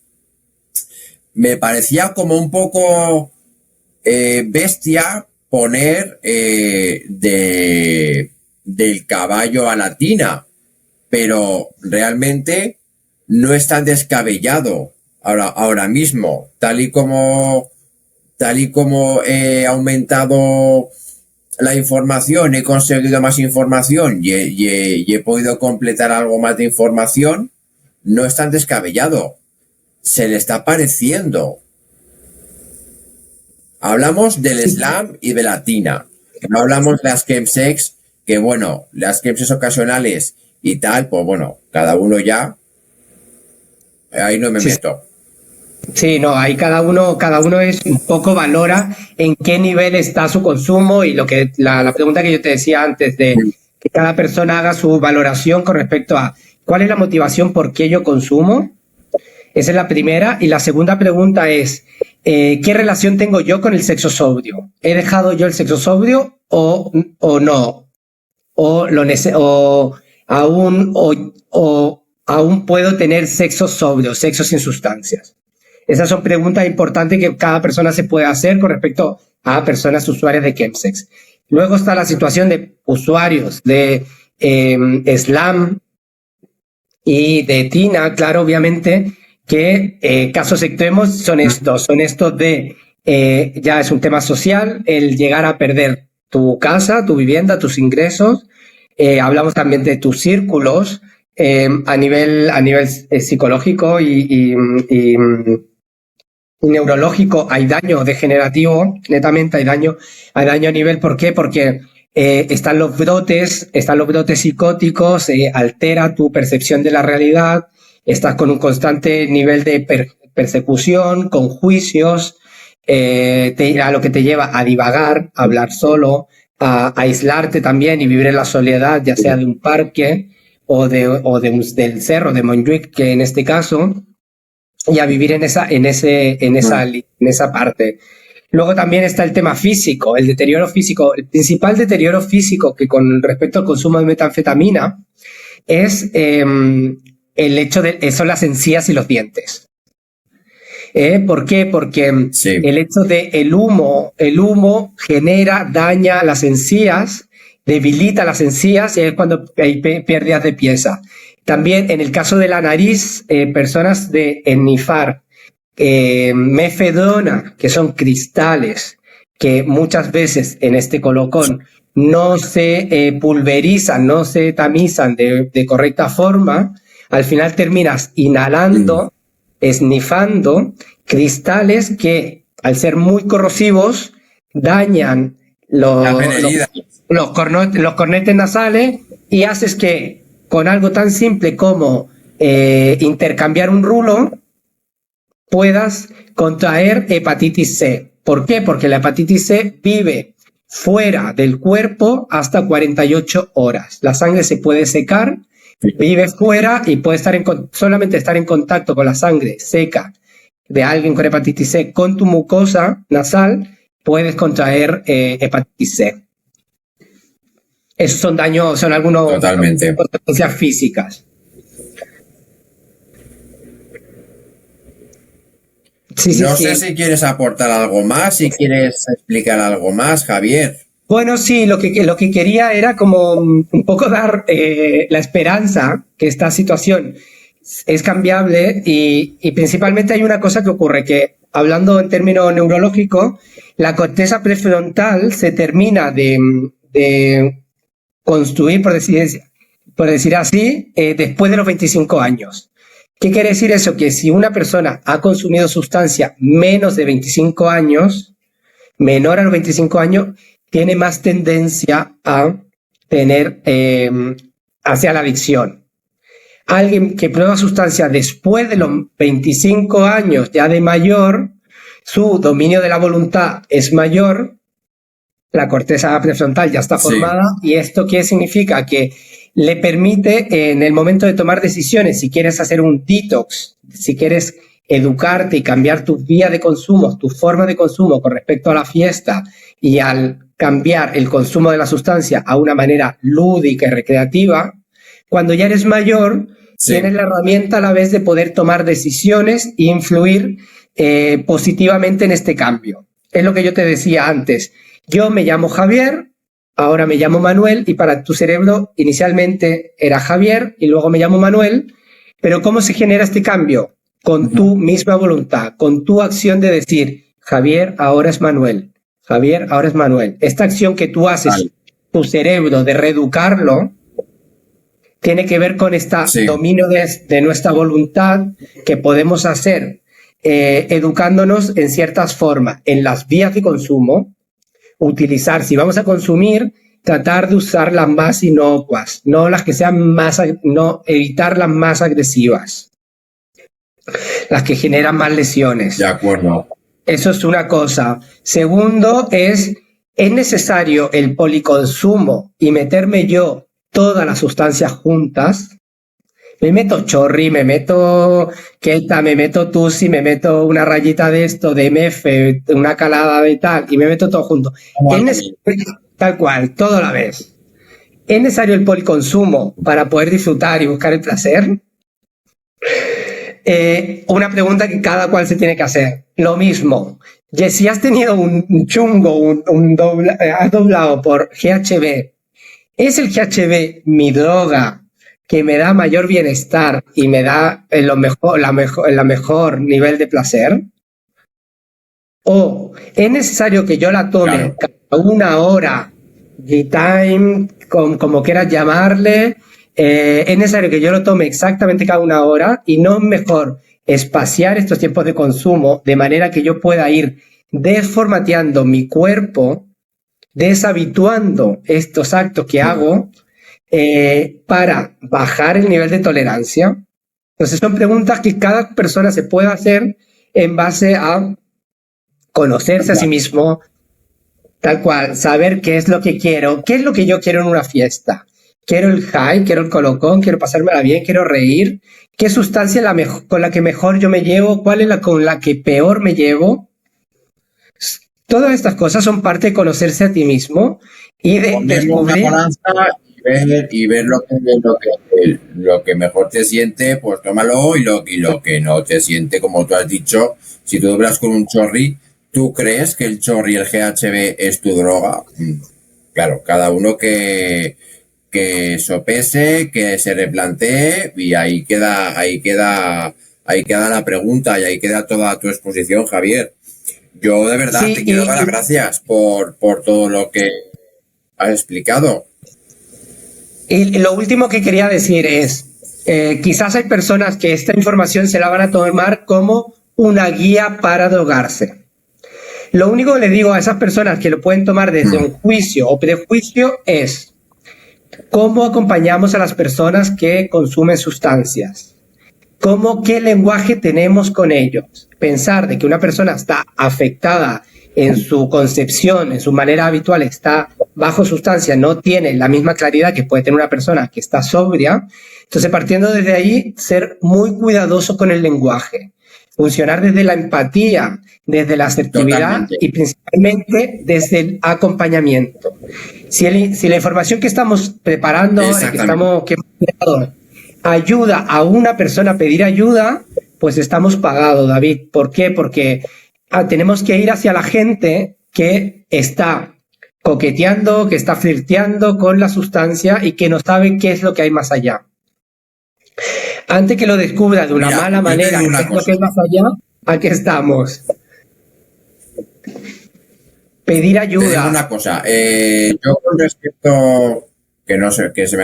me parecía como un poco bestia poner del caballo a la tina, pero realmente no es tan descabellado ahora mismo, tal y como he aumentado la información, he conseguido más información y he podido completar algo más de información, no es tan descabellado, se le está pareciendo. Hablamos del slam y de la tina. No hablamos de las chemsex, que bueno, las chemsex ocasionales y tal, pues bueno, cada uno ya. Ahí no me meto. Sí, no, ahí cada uno es un poco valora en qué nivel está su consumo y la pregunta que yo te decía antes de que cada persona haga su valoración con respecto a cuál es la motivación por qué yo consumo. Esa es la primera. Y la segunda pregunta es, ¿qué relación tengo yo con el sexo sobrio? ¿He dejado yo el sexo sobrio o no? ¿O aún puedo tener sexo sobrio, sexo sin sustancias? Esas son preguntas importantes que cada persona se puede hacer con respecto a personas usuarias de chemsex. Luego está la situación de usuarios de slam y de tina, claro, obviamente, que casos extremos son estos de, ya es un tema social, el llegar a perder tu casa, tu vivienda, tus ingresos. Hablamos también de tus círculos a nivel psicológico y neurológico. Hay daño degenerativo, netamente hay daño a nivel, ¿por qué? Porque están los brotes psicóticos, altera tu percepción de la realidad, estás con un constante nivel de persecución, con juicios, a lo que te lleva a divagar, a hablar solo, a aislarte también y vivir en la soledad, ya sea de un parque o del cerro de Montjuïc, que en este caso, y a vivir en esa parte. Luego también está el tema físico, el deterioro físico. El principal deterioro físico que con respecto al consumo de metanfetamina es el hecho son las encías y los dientes. ¿Por qué? Porque sí, el hecho de el humo daña las encías, debilita las encías y es cuando hay pérdidas de pieza. También en el caso de la nariz, personas de ennifar, mefedrona, que son cristales, que muchas veces en este colocón no se pulverizan, no se tamizan de correcta forma, al final terminas inhalando, esnifando cristales que, al ser muy corrosivos, dañan los cornetes nasales y haces que con algo tan simple como intercambiar un rulo puedas contraer hepatitis C. ¿Por qué? Porque la hepatitis C vive fuera del cuerpo hasta 48 horas. La sangre se puede secar Vive fuera y puede solamente estar en contacto con la sangre seca de alguien con hepatitis C con tu mucosa nasal, puedes contraer hepatitis C. Esos son daños, son algunas consecuencias físicas. No sé si quieres aportar algo más, si quieres explicar algo más, Javier. Bueno, sí, lo que quería era como un poco dar la esperanza que esta situación es cambiable y principalmente hay una cosa que ocurre, que hablando en términos neurológicos, la corteza prefrontal se termina de construir, por decir así, después de los 25 años. ¿Qué quiere decir eso? Que si una persona ha consumido sustancia menos de 25 años, menor a los 25 años, tiene más tendencia a tener hacia la adicción. Alguien que prueba sustancia después de los 25 años, ya de mayor, su dominio de la voluntad es mayor, la corteza prefrontal ya está formada, y esto ¿qué significa? Que le permite en el momento de tomar decisiones, si quieres hacer un detox, si quieres educarte y cambiar tu vía de consumo, tu forma de consumo con respecto a la fiesta, y al cambiar el consumo de la sustancia a una manera lúdica y recreativa, cuando ya eres mayor, tienes la herramienta a la vez de poder tomar decisiones e influir positivamente en este cambio. Es lo que yo te decía antes. Yo me llamo Javier, ahora me llamo Manuel, y para tu cerebro inicialmente era Javier y luego me llamo Manuel, pero ¿cómo se genera este cambio? Con tu misma voluntad, con tu acción de decir, Javier ahora es Manuel, Javier ahora es Manuel. Esta acción que tú haces, tu cerebro, de reeducarlo, tiene que ver con este dominio de nuestra voluntad que podemos hacer educándonos en ciertas formas, en las vías de consumo, utilizar, si vamos a consumir, tratar de usar las más inocuas, no las que sean más, no evitar las más agresivas, las que generan más lesiones. De acuerdo. Eso es una cosa. Segundo, ¿es necesario el policonsumo y meterme yo todas las sustancias juntas? Me meto chorri, me meto keta, me meto tusi, me meto una rayita de esto, de MF, una calada de tal, y me meto todo junto. Tal cual, todo a la vez. ¿Es necesario el policonsumo para poder disfrutar y buscar el placer? Una pregunta que cada cual se tiene que hacer. Lo mismo, si has tenido un chungo, has doblado por GHB, ¿es el GHB mi droga que me da mayor bienestar y me da la mejor nivel de placer? ¿O es necesario que yo la tome cada una hora, G-time, como quieras llamarle? Es necesario que yo lo tome exactamente cada una hora, y no es mejor espaciar estos tiempos de consumo de manera que yo pueda ir desformateando mi cuerpo, deshabituando estos actos que hago para bajar el nivel de tolerancia? Entonces son preguntas que cada persona se puede hacer en base a conocerse a sí mismo, tal cual, saber qué es lo que quiero, qué es lo que yo quiero en una fiesta. Quiero el high, quiero el colocón, quiero pasármela bien, quiero reír. ¿Qué sustancia es con la que mejor yo me llevo? ¿Cuál es la con la que peor me llevo? Todas estas cosas son parte de conocerse a ti mismo y de descubrir. Y ver lo que mejor te siente, pues tómalo, y lo que no te siente, como tú has dicho, si tú doblas con un chorri, ¿tú crees que el chorri, el GHB, es tu droga? Claro, cada uno que sopese, que se replantee, y ahí queda la pregunta, y ahí queda toda tu exposición, Javier. Yo de verdad te quiero dar las gracias por todo lo que has explicado. Y lo último que quería decir es, quizás hay personas que esta información se la van a tomar como una guía para drogarse. Lo único que le digo a esas personas que lo pueden tomar desde un juicio o prejuicio es: ¿cómo acompañamos a las personas que consumen sustancias? ¿Qué lenguaje tenemos con ellos? Pensar de que una persona está afectada en su concepción, en su manera habitual, está bajo sustancia, no tiene la misma claridad que puede tener una persona que está sobria, Entonces, partiendo desde ahí, ser muy cuidadoso con el lenguaje, funcionar desde la empatía, desde la asertividad Totalmente. y principalmente desde el acompañamiento. Si la información que estamos preparando ahora, Exactamente. que hemos creado, ayuda a una persona a pedir ayuda, pues estamos pagados, David. ¿Por qué? Porque tenemos que ir hacia la gente que está coqueteando, que está flirteando con la sustancia y que no sabe qué es lo que hay más allá. Antes que lo descubra de una Mira, mala yo te manera, digo qué una es lo cosa. que hay más allá, aquí estamos. Pedir Te digo ayuda. una cosa. Yo con respecto... Que no sé, que se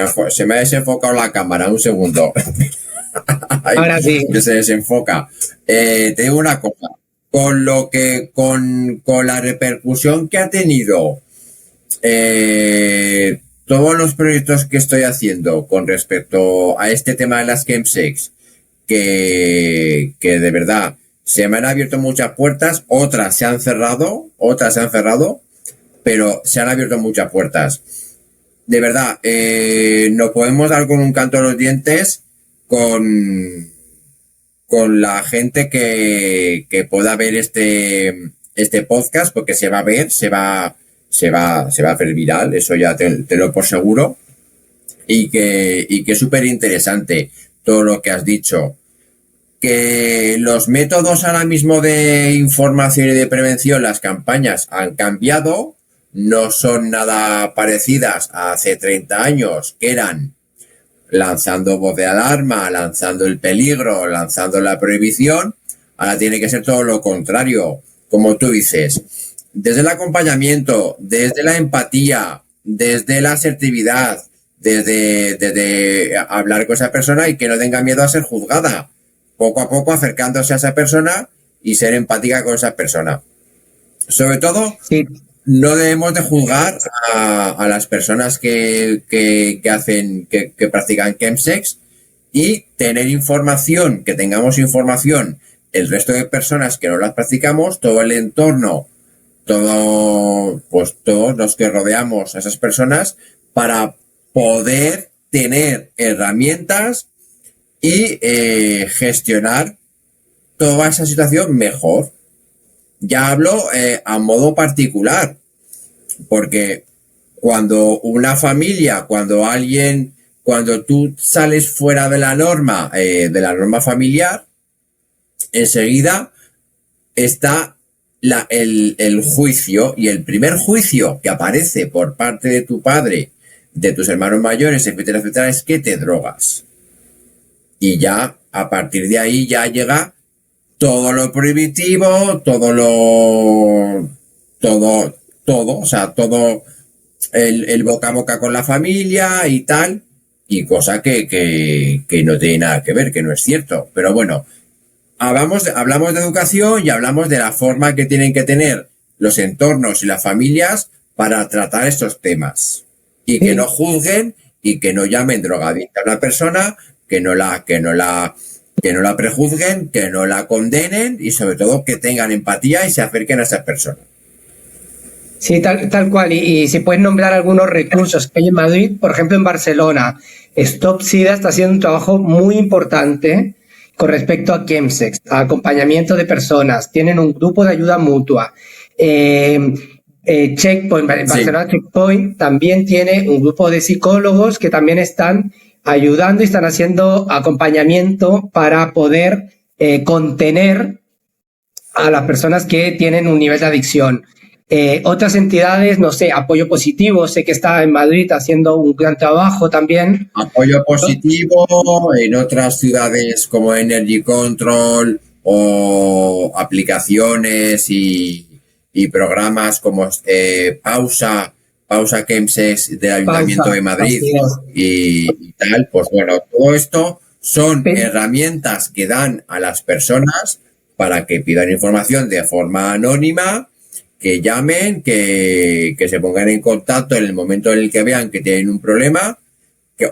me ha desenfocado la cámara. Un segundo. Ay, Ahora sí. que se desenfoca. Te digo una cosa. Con la repercusión que ha tenido todos los proyectos que estoy haciendo con respecto a este tema de las chemsex, que de verdad se me han abierto muchas puertas, otras se han cerrado, pero se han abierto muchas puertas. De verdad, nos podemos dar con un canto a los dientes con la gente que pueda ver este podcast, porque se va a ver, se va a hacer viral, eso ya te lo por seguro, y que es súper interesante todo lo que has dicho. Que los métodos ahora mismo de información y de prevención, las campañas han cambiado, no son nada parecidas a hace 30 años, que eran lanzando voz de alarma, lanzando el peligro, lanzando la prohibición. Ahora tiene que ser todo lo contrario, como tú dices, desde el acompañamiento, desde la empatía, desde la asertividad, desde hablar con esa persona y que no tenga miedo a ser juzgada, poco a poco acercándose a esa persona y ser empática con esa persona. Sobre todo, Sí, no debemos de juzgar a las personas que practican chemsex, y tener información, que tengamos información el resto de personas que no las practicamos, todo el entorno, pues todos los que rodeamos a esas personas, para poder tener herramientas y gestionar toda esa situación mejor. Ya hablo a modo particular, porque cuando una familia, cuando tú sales fuera de la norma familiar, enseguida está el juicio, y el primer juicio que aparece por parte de tu padre, de tus hermanos mayores, etcétera, etcétera, es que te drogas. Y ya, a partir de ahí, ya llega todo lo prohibitivo, o sea, todo el boca a boca con la familia y tal, y cosa que no tiene nada que ver, que no es cierto. Pero bueno, hablamos de educación y hablamos de la forma que tienen que tener los entornos y las familias para tratar estos temas. Y que no sí. juzguen y que no llamen drogadicta a una persona, que no la prejuzguen, que no la condenen, y sobre todo que tengan empatía y se acerquen a esas personas. Sí, tal cual. Y si puedes nombrar algunos recursos que hay en Madrid, por ejemplo, en Barcelona, Stop SIDA está haciendo un trabajo muy importante con respecto a chemsex, a acompañamiento de personas. Tienen un grupo de ayuda mutua. Checkpoint, en Sí, Barcelona Checkpoint también tiene un grupo de psicólogos que también están ayudando y están haciendo acompañamiento para poder contener a las personas que tienen un nivel de adicción. Otras entidades, no sé, Apoyo Positivo, sé que está en Madrid haciendo un gran trabajo también. apoyo positivo en otras ciudades como Energy Control, o aplicaciones y programas como Pausa Chemsex del Ayuntamiento Pausa, de Madrid así es. y tal. Pues bueno, todo esto son Pe- herramientas que dan a las personas para que pidan información de forma anónima, que llamen, que se pongan en contacto en el momento en el que vean que tienen un problema,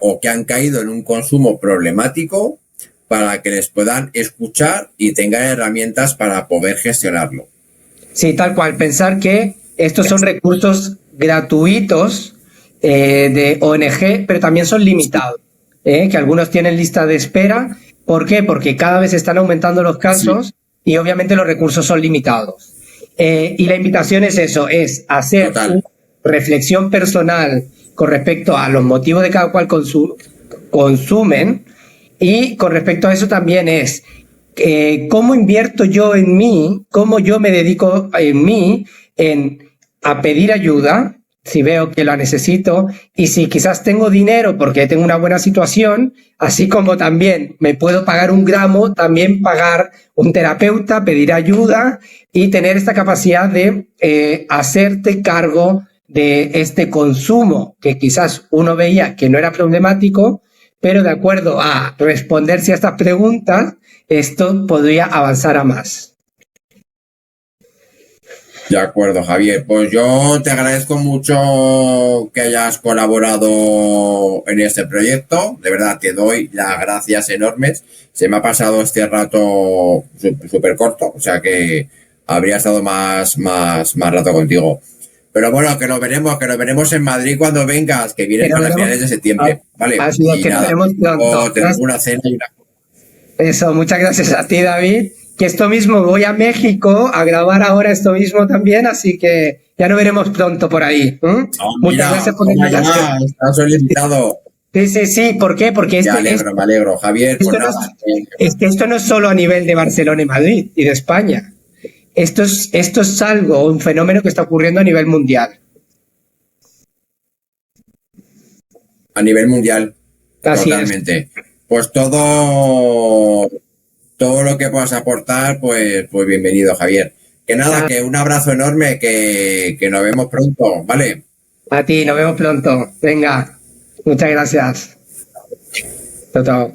o que han caído en un consumo problemático, para que les puedan escuchar y tengan herramientas para poder gestionarlo. Sí, tal cual. Pensar que estos son recursos gratuitos de ONG, pero también son limitados. que algunos tienen lista de espera. ¿Por qué? Porque cada vez están aumentando los casos y obviamente los recursos son limitados. Y la invitación es eso, es hacer una reflexión personal con respecto a los motivos de cada cual consumen, y con respecto a eso también es cómo invierto yo en mí, cómo yo me dedico en mí a pedir ayuda si veo que la necesito, y si quizás tengo dinero porque tengo una buena situación, así como también me puedo pagar un gramo, también pagar un terapeuta, pedir ayuda y tener esta capacidad de hacerte cargo de este consumo que quizás uno veía que no era problemático, pero de acuerdo a responderse a estas preguntas, esto podría avanzar a más. De acuerdo, Javier. Pues yo te agradezco mucho que hayas colaborado en este proyecto. De verdad, te doy las gracias enormes. Se me ha pasado este rato súper corto, o sea que habría estado más rato contigo. Pero bueno, que nos veremos en Madrid cuando vengas, que vienes para finales de septiembre, ¿vale? Así es, que nos veremos pronto. Tenemos una cena y una... Eso, muchas gracias a ti, David. Que esto mismo, voy a México a grabar ahora esto mismo también, así que ya nos veremos pronto por ahí. Muchas gracias por la invitación. Estás solicitado. Sí. ¿Por qué? Porque me alegro, Javier. Pues nada. Es que esto no es solo a nivel de Barcelona y Madrid y de España. Esto es algo, un fenómeno que está ocurriendo a nivel mundial. A nivel mundial. Así totalmente. Pues todo lo que puedas aportar, pues bienvenido, Javier. Que nada, que un abrazo enorme, que nos vemos pronto, ¿vale? A ti, nos vemos pronto. Venga, muchas gracias. Chao. Chao.